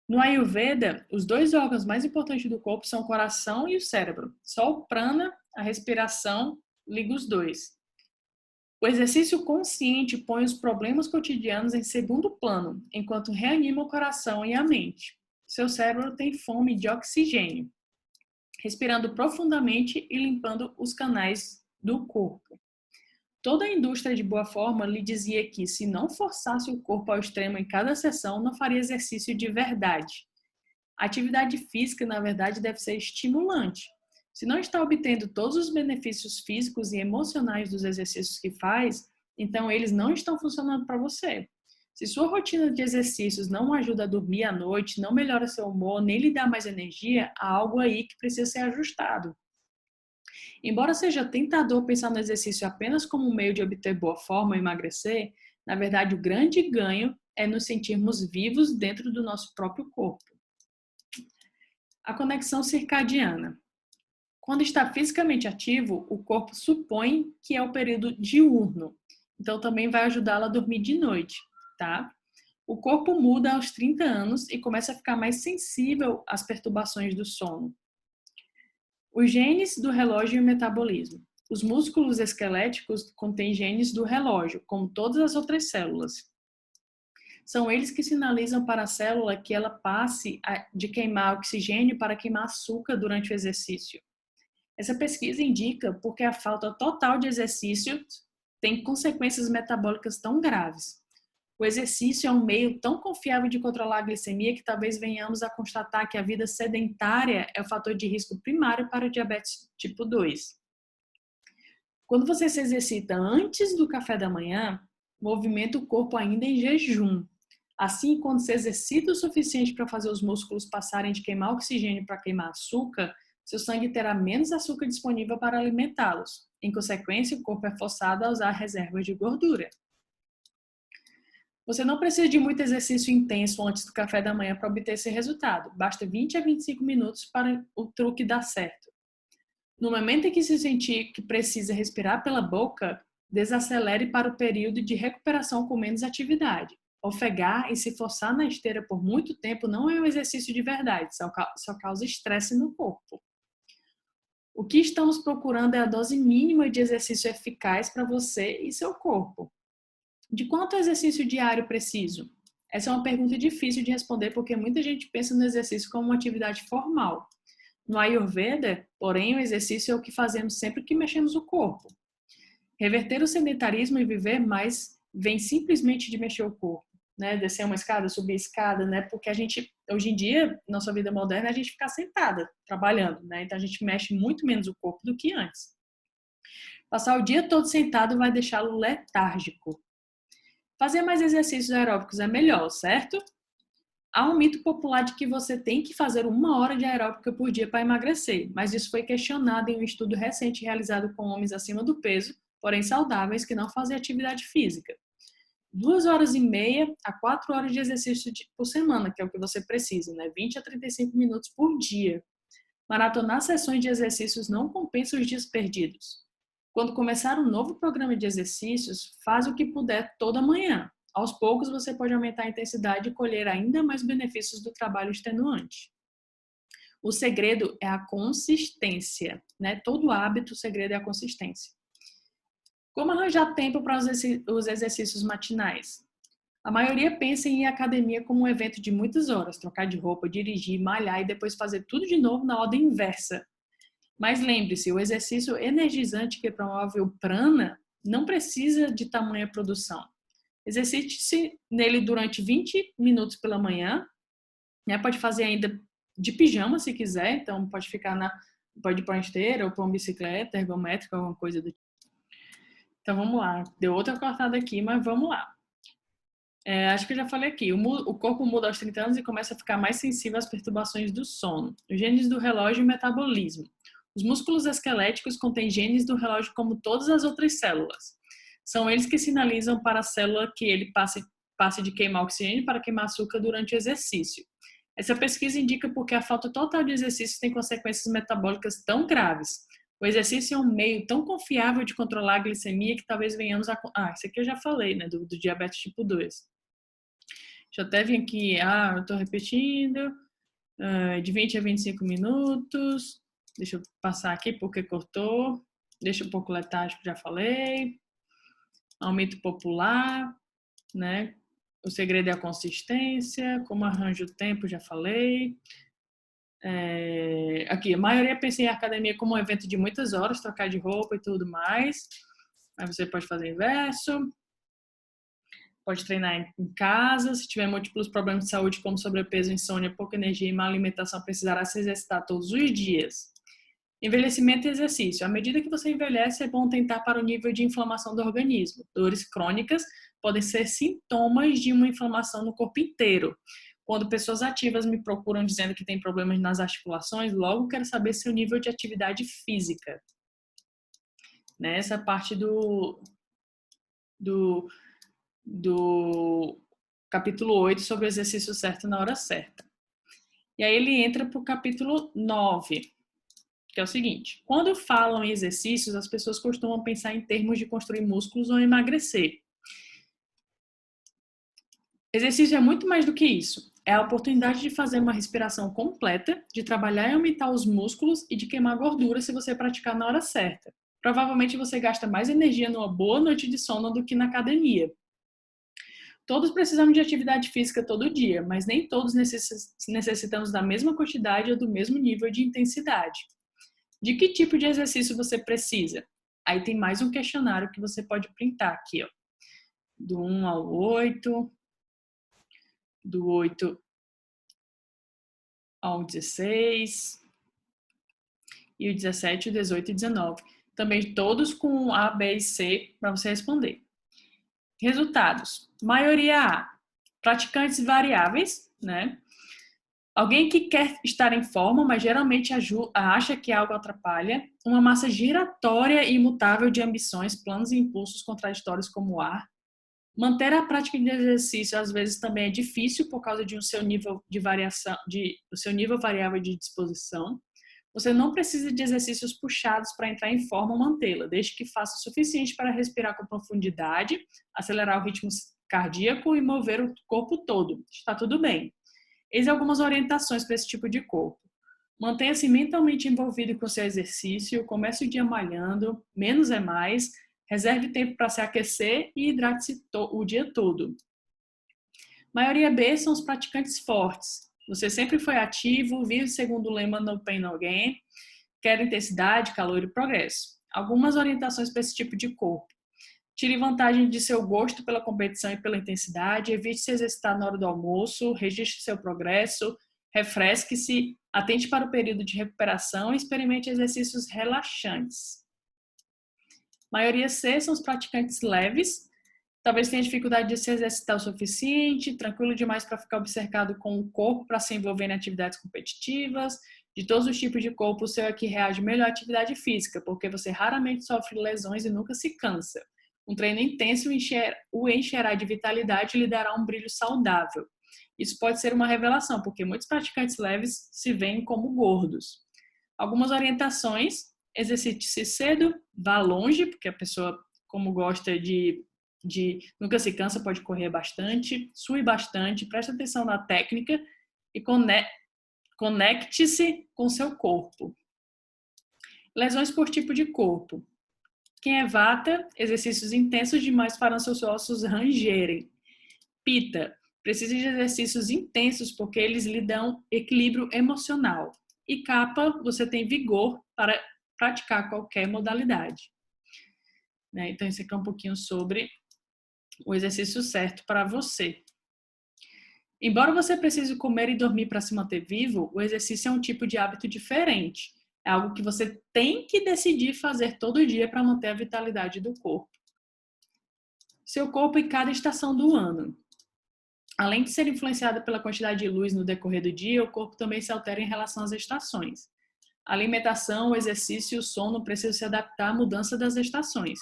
No Ayurveda, os dois órgãos mais importantes do corpo são o coração e o cérebro. Só o prana, a respiração, liga os dois. O exercício consciente põe os problemas cotidianos em segundo plano, enquanto reanima o coração e a mente. Seu cérebro tem fome de oxigênio, respirando profundamente e limpando os canais do corpo. Toda a indústria de boa forma lhe dizia que, se não forçasse o corpo ao extremo em cada sessão, não faria exercício de verdade. A atividade física, na verdade, deve ser estimulante. Se não está obtendo todos os benefícios físicos e emocionais dos exercícios que faz, então eles não estão funcionando para você. Se sua rotina de exercícios não ajuda a dormir à noite, não melhora seu humor, nem lhe dá mais energia, há algo aí que precisa ser ajustado. Embora seja tentador pensar no exercício apenas como um meio de obter boa forma e emagrecer, na verdade o grande ganho é nos sentirmos vivos dentro do nosso próprio corpo. A conexão circadiana. Quando está fisicamente ativo, o corpo supõe que é o período diurno, então também vai ajudá-lo a dormir de noite, tá? O corpo muda aos 30 anos e começa a ficar mais sensível às perturbações do sono. Os genes do relógio e o metabolismo. Os músculos esqueléticos contêm genes do relógio, como todas as outras células. São eles que sinalizam para a célula que ela passe de queimar oxigênio para queimar açúcar durante o exercício. Essa pesquisa indica porque a falta total de exercício tem consequências metabólicas tão graves. O exercício é um meio tão confiável de controlar a glicemia que talvez venhamos a constatar que a vida sedentária é o fator de risco primário para o diabetes tipo 2. Quando você se exercita antes do café da manhã, movimenta o corpo ainda em jejum. Assim, quando se exercita o suficiente para fazer os músculos passarem de queimar oxigênio para queimar açúcar, seu sangue terá menos açúcar disponível para alimentá-los. Em consequência, o corpo é forçado a usar reservas de gordura. Você não precisa de muito exercício intenso antes do café da manhã para obter esse resultado. Basta 20 a 25 minutos para o truque dar certo. No momento em que se sentir que precisa respirar pela boca, desacelere para o período de recuperação com menos atividade. Ofegar e se forçar na esteira por muito tempo não é um exercício de verdade, só causa estresse no corpo. O que estamos procurando é a dose mínima de exercício eficaz para você e seu corpo. De quanto exercício diário preciso? Essa é uma pergunta difícil de responder porque muita gente pensa no exercício como uma atividade formal. No Ayurveda, porém, o exercício é o que fazemos sempre que mexemos o corpo. Reverter o sedentarismo e viver mais vem simplesmente de mexer o corpo, né? Descer uma escada, subir a escada, né? Porque a gente, hoje em dia, nossa vida moderna, a gente fica sentada, trabalhando, né? Então a gente mexe muito menos o corpo do que antes. Passar o dia todo sentado vai deixá-lo letárgico. Fazer mais exercícios aeróbicos é melhor, certo? Há um mito popular de que você tem que fazer 1 hora de aeróbica por dia para emagrecer, mas isso foi questionado em um estudo recente realizado com homens acima do peso, porém saudáveis, que não fazem atividade física. 2 horas e meia a 4 horas de exercício por semana, que é o que você precisa, né? 20 a 35 minutos por dia. Maratonar sessões de exercícios não compensa os dias perdidos. Quando começar um novo programa de exercícios, faz o que puder toda manhã. Aos poucos, você pode aumentar a intensidade e colher ainda mais benefícios do trabalho extenuante. O segredo é a consistência, né? Todo hábito, o segredo é a consistência. Como arranjar tempo para os exercícios matinais? A maioria pensa em ir à academia como um evento de muitas horas, trocar de roupa, dirigir, malhar e depois fazer tudo de novo na ordem inversa. Mas lembre-se, o exercício energizante que promove o prana não precisa de tamanha produção. Exercite-se nele durante 20 minutos pela manhã, né? Pode fazer ainda de pijama se quiser, então pode ir para uma esteira ou para uma bicicleta ergométrica, alguma coisa do tipo. Então vamos lá, deu outra cortada aqui, mas vamos lá. Acho que eu já falei aqui, o corpo muda aos 30 anos e começa a ficar mais sensível às perturbações do sono, os genes do relógio e o metabolismo. Os músculos esqueléticos contêm genes do relógio como todas as outras células. São eles que sinalizam para a célula que ele passe de queimar oxigênio para queimar açúcar durante o exercício. Essa pesquisa indica porque a falta total de exercício tem consequências metabólicas tão graves. O exercício é um meio tão confiável de controlar a glicemia que talvez venhamos a... isso aqui eu já falei, né, do diabetes tipo 2. Deixa eu até vir aqui, eu estou repetindo, de 20 a 25 minutos. Deixa eu passar aqui porque cortou. Deixa um pouco letárgico, já falei. Há um mito popular, né? O segredo é a consistência. Como arranjo o tempo, já falei. Aqui, a maioria pensa em academia como um evento de muitas horas, trocar de roupa e tudo mais. Aí você pode fazer o inverso. Pode treinar em casa. Se tiver múltiplos problemas de saúde, como sobrepeso, insônia, pouca energia e má alimentação, precisará se exercitar todos os dias. Envelhecimento e exercício. À medida que você envelhece, é bom tentar para o nível de inflamação do organismo. Dores crônicas podem ser sintomas de uma inflamação no corpo inteiro. Quando pessoas ativas me procuram dizendo que tem problemas nas articulações, logo quero saber seu nível de atividade física. Nessa parte do capítulo 8 sobre o exercício certo na hora certa. E aí ele entra para o capítulo 9, que é o seguinte: quando falam em exercícios, as pessoas costumam pensar em termos de construir músculos ou emagrecer. Exercício é muito mais do que isso. É a oportunidade de fazer uma respiração completa, de trabalhar e aumentar os músculos e de queimar gordura se você praticar na hora certa. Provavelmente você gasta mais energia numa boa noite de sono do que na academia. Todos precisamos de atividade física todo dia, mas nem todos necessitamos da mesma quantidade ou do mesmo nível de intensidade. De que tipo de exercício você precisa? Aí tem mais um questionário que você pode printar aqui, ó. Do 1 ao 8, do 8 ao 16, e o 17, o 18 e 19. Também todos com A, B e C para você responder. Resultados. Maioria A. Praticantes variáveis, né? Alguém que quer estar em forma, mas geralmente acha que algo atrapalha. Uma massa giratória e imutável de ambições, planos e impulsos contraditórios como o ar. Manter a prática de exercício às vezes também é difícil por causa de seu nível de variação, do seu nível variável de disposição. Você não precisa de exercícios puxados para entrar em forma ou mantê-la, desde que faça o suficiente para respirar com profundidade, acelerar o ritmo cardíaco e mover o corpo todo. Está tudo bem. Eis algumas orientações para esse tipo de corpo. Mantenha-se mentalmente envolvido com seu exercício, comece o dia malhando, menos é mais, reserve tempo para se aquecer e hidrate-se o dia todo. Maioria B são os praticantes fortes. Você sempre foi ativo, vive segundo o lema No Pain No Gain, quer intensidade, calor e progresso. Algumas orientações para esse tipo de corpo. Tire vantagem de seu gosto pela competição e pela intensidade, evite se exercitar na hora do almoço, registre seu progresso, refresque-se, atente para o período de recuperação e experimente exercícios relaxantes. Maioria C são os praticantes leves, talvez tenha dificuldade de se exercitar o suficiente, tranquilo demais para ficar obcecado com o corpo para se envolver em atividades competitivas. De todos os tipos de corpo, o seu é que reage melhor à atividade física, porque você raramente sofre lesões e nunca se cansa. Um treino intenso o encherá de vitalidade e lhe dará um brilho saudável. Isso pode ser uma revelação, porque muitos praticantes leves se veem como gordos. Algumas orientações: exercite-se cedo, vá longe, porque a pessoa, como gosta de nunca se cansa, pode correr bastante, sue bastante, preste atenção na técnica e conecte-se com seu corpo. Lesões por tipo de corpo. Quem é vata, exercícios intensos demais farão seus ossos rangerem. Pita, precisa de exercícios intensos porque eles lhe dão equilíbrio emocional. E Kapha, você tem vigor para praticar qualquer modalidade. Então, isso aqui é um pouquinho sobre o exercício certo para você. Embora você precise comer e dormir para se manter vivo, o exercício é um tipo de hábito diferente. É algo que você tem que decidir fazer todo dia para manter a vitalidade do corpo. Seu corpo em cada estação do ano. Além de ser influenciado pela quantidade de luz no decorrer do dia, o corpo também se altera em relação às estações. A alimentação, o exercício e o sono precisam se adaptar à mudança das estações.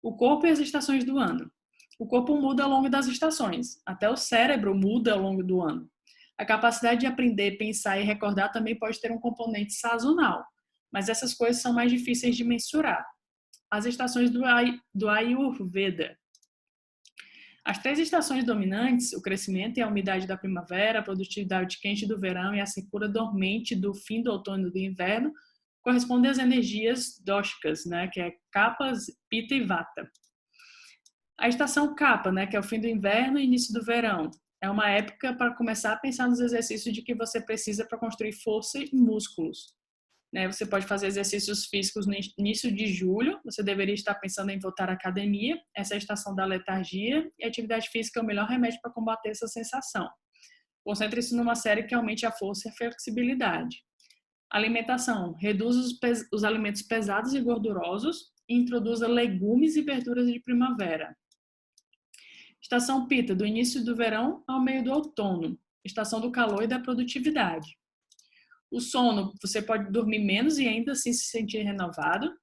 O corpo e as estações do ano. O corpo muda ao longo das estações. Até o cérebro muda ao longo do ano. A capacidade de aprender, pensar e recordar também pode ter um componente sazonal, mas essas coisas são mais difíceis de mensurar. As estações do Ayurveda. As 3 estações dominantes, o crescimento e a umidade da primavera, a produtividade quente do verão e a secura dormente do fim do outono e do inverno, correspondem às energias dóxicas, que é Kapha, Pitta e Vata. A estação Kapha, que é o fim do inverno e início do verão, é uma época para começar a pensar nos exercícios de que você precisa para construir força e músculos. Você pode fazer exercícios físicos no início de julho, você deveria estar pensando em voltar à academia, essa é a estação da letargia, e a atividade física é o melhor remédio para combater essa sensação. Concentre-se numa série que aumente a força e a flexibilidade. Alimentação: reduza os alimentos pesados e gordurosos e introduza legumes e verduras de primavera. Estação Pitta, do início do verão ao meio do outono. Estação do calor e da produtividade. O sono, você pode dormir menos e ainda assim se sentir renovado.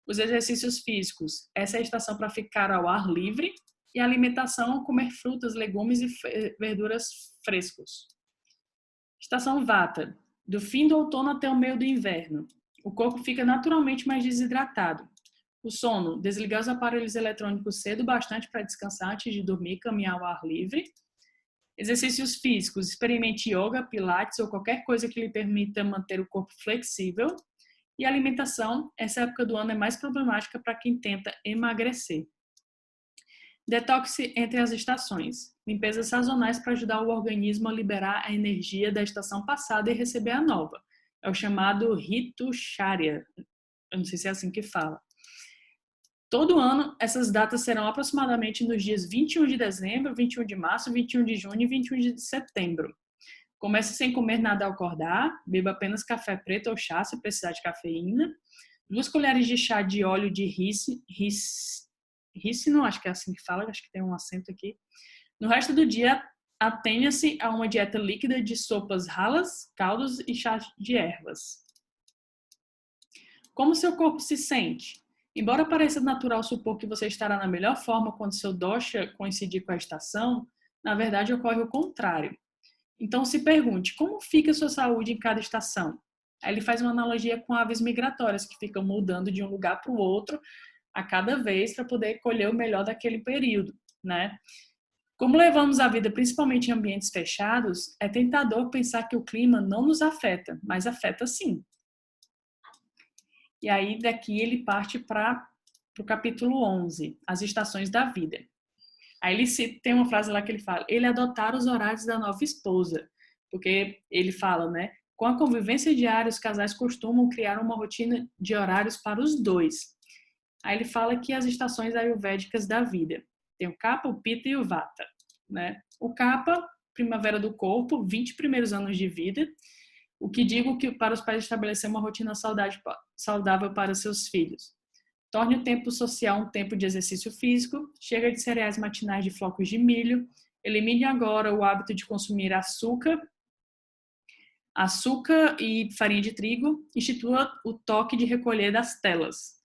Os exercícios físicos, essa é a estação para ficar ao ar livre. E a alimentação, comer frutas, legumes e verduras frescos. Estação Vata, do fim do outono até o meio do inverno. O corpo fica naturalmente mais desidratado. O sono, desligar os aparelhos eletrônicos cedo bastante para descansar antes de dormir e caminhar ao ar livre. Exercícios físicos, experimente yoga, pilates ou qualquer coisa que lhe permita manter o corpo flexível. E alimentação, essa época do ano é mais problemática para quem tenta emagrecer. Detox entre as estações. Limpezas sazonais para ajudar o organismo a liberar a energia da estação passada e receber a nova. É o chamado Ritucharya. Eu não sei se é assim que fala. Todo ano, essas datas serão aproximadamente nos dias 21 de dezembro, 21 de março, 21 de junho e 21 de setembro. Comece sem comer nada ao acordar, beba apenas café preto ou chá se precisar de cafeína, 2 colheres de chá de óleo de rícino, acho que é assim que fala, acho que tem um acento aqui. No resto do dia, atenha-se a uma dieta líquida de sopas ralas, caldos e chás de ervas. Como seu corpo se sente? Embora pareça natural supor que você estará na melhor forma quando seu dosha coincidir com a estação, na verdade ocorre o contrário. Então se pergunte, como fica a sua saúde em cada estação? Aí ele faz uma analogia com aves migratórias que ficam mudando de um lugar para o outro a cada vez para poder colher o melhor daquele período, Como levamos a vida principalmente em ambientes fechados, é tentador pensar que o clima não nos afeta, mas afeta sim. E aí daqui ele parte para o capítulo 11, as estações da vida. Aí tem uma frase lá que ele fala, ele adotar os horários da nova esposa, porque ele fala, né? Com a convivência diária, os casais costumam criar uma rotina de horários para os dois. Aí ele fala que as estações ayurvédicas da vida. Tem o Kapha, o Pitta e o Vata, né? O Kapha, primavera do corpo, 20 primeiros anos de vida. O que digo que para os pais estabelecer uma rotina saudável para seus filhos. Torne o tempo social um tempo de exercício físico, chega de cereais matinais de flocos de milho, elimine agora o hábito de consumir açúcar e farinha de trigo, institua o toque de recolher das telas.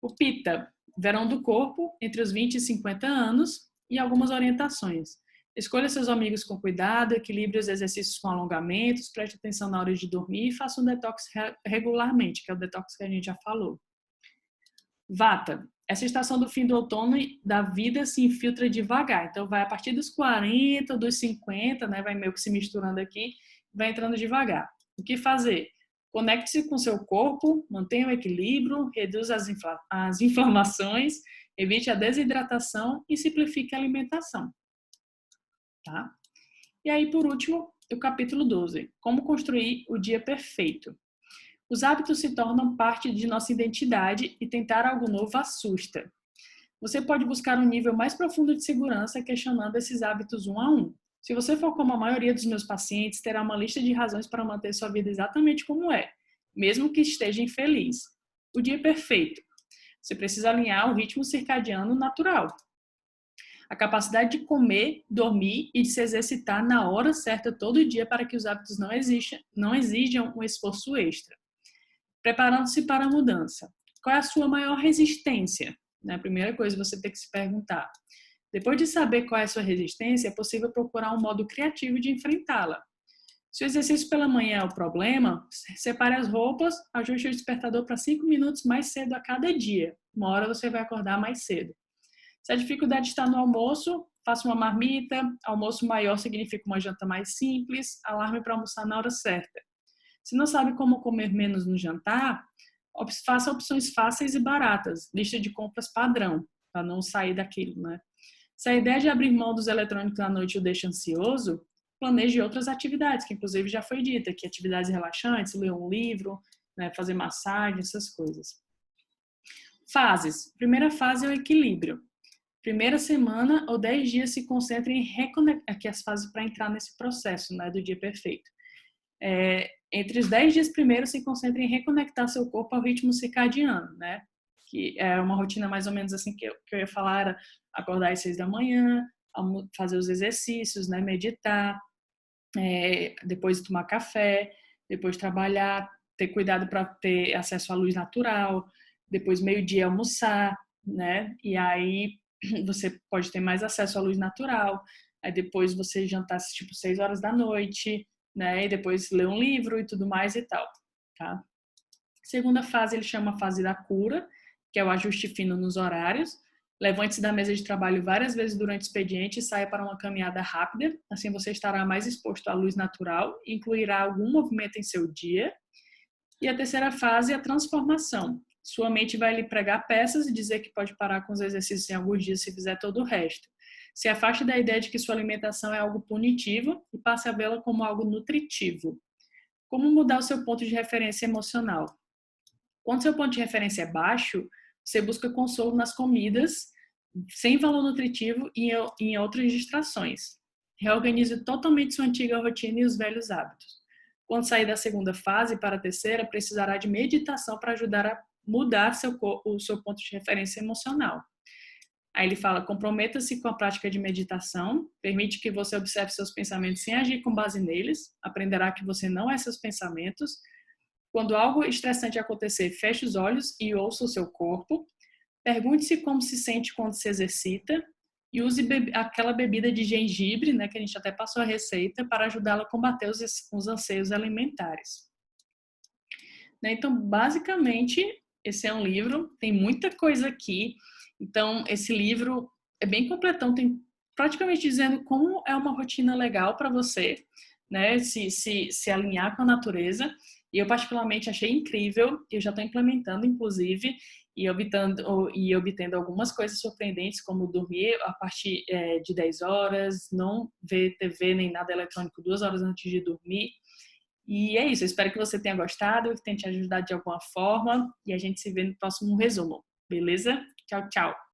O Pitta, verão do corpo, entre os 20 e 50 anos, e algumas orientações. Escolha seus amigos com cuidado, equilibre os exercícios com alongamentos, preste atenção na hora de dormir e faça um detox regularmente, que é o detox que a gente já falou. Vata, essa estação do fim do outono da vida se infiltra devagar. Então, vai a partir dos 40, dos 50, né? Vai meio que se misturando aqui, vai entrando devagar. O que fazer? Conecte-se com seu corpo, mantenha o equilíbrio, reduza as inflamações, evite a desidratação e simplifique a alimentação. Tá? E aí, por último, o capítulo 12, como construir o dia perfeito. Os hábitos se tornam parte de nossa identidade e tentar algo novo assusta. Você pode buscar um nível mais profundo de segurança questionando esses hábitos um a um. Se você for como a maioria dos meus pacientes, terá uma lista de razões para manter sua vida exatamente como é, mesmo que esteja infeliz. O dia perfeito. Você precisa alinhar o ritmo circadiano natural. A capacidade de comer, dormir e de se exercitar na hora certa todo dia para que os hábitos não exijam um esforço extra. Preparando-se para a mudança. Qual é a sua maior resistência? A primeira coisa você tem que se perguntar. Depois de saber qual é a sua resistência, é possível procurar um modo criativo de enfrentá-la. Se o exercício pela manhã é o problema, separe as roupas, ajuste o despertador para 5 minutos mais cedo a cada dia. Uma hora você vai acordar mais cedo. Se a dificuldade está no almoço, faça uma marmita. Almoço maior significa uma janta mais simples. Alarme para almoçar na hora certa. Se não sabe como comer menos no jantar, faça opções fáceis e baratas, lista de compras padrão, para não sair daquilo, né? Se a ideia de abrir mão dos eletrônicos à noite o deixa ansioso, planeje outras atividades, que inclusive já foi dita, que atividades relaxantes, ler um livro, né, fazer massagem, essas coisas. Fases. Primeira fase é o equilíbrio. Primeira semana ou 10 dias se concentre em reconectar, aqui as fases para entrar nesse processo, né, do dia perfeito. Entre os 10 dias primeiros, se concentre em reconectar seu corpo ao ritmo circadiano, né? Que é uma rotina mais ou menos assim que eu ia falar, era acordar às 6 da manhã, fazer os exercícios, né? Meditar, depois tomar café, depois trabalhar, ter cuidado para ter acesso à luz natural, depois meio-dia almoçar, né? E aí você pode ter mais acesso à luz natural, aí depois você jantar tipo 6 horas da noite, né? E depois ler um livro e tudo mais e tal, tá? Segunda fase ele chama a fase da cura, que é o ajuste fino nos horários. Levante-se da mesa de trabalho várias vezes durante o expediente e saia para uma caminhada rápida. Assim você estará mais exposto à luz natural e incluirá algum movimento em seu dia. E a terceira fase é a transformação. Sua mente vai lhe pregar peças e dizer que pode parar com os exercícios em alguns dias se fizer todo o resto. Se afaste da ideia de que sua alimentação é algo punitivo e passe a vê-la como algo nutritivo. Como mudar o seu ponto de referência emocional? Quando seu ponto de referência é baixo, você busca consolo nas comidas sem valor nutritivo e em outras distrações. Reorganize totalmente sua antiga rotina e os velhos hábitos. Quando sair da segunda fase para a terceira, precisará de meditação para ajudar a mudar o seu ponto de referência emocional. Aí ele fala, comprometa-se com a prática de meditação, permite que você observe seus pensamentos sem agir com base neles, aprenderá que você não é seus pensamentos. Quando algo estressante acontecer, feche os olhos e ouça o seu corpo. Pergunte-se como se sente quando se exercita e use aquela bebida de gengibre, né, que a gente até passou a receita, para ajudá-la a combater os anseios alimentares. Então, basicamente, esse é um livro, tem muita coisa aqui. Então, esse livro é bem completão, tem praticamente dizendo como é uma rotina legal para você, né? Se alinhar com a natureza. E eu particularmente achei incrível, eu já estou implementando, inclusive, e obtendo algumas coisas surpreendentes, como dormir a partir de 10 horas, não ver TV nem nada eletrônico 2 horas antes de dormir. E é isso, eu espero que você tenha gostado, que tenha te ajudado de alguma forma, e a gente se vê no próximo resumo, beleza? Tchau, tchau!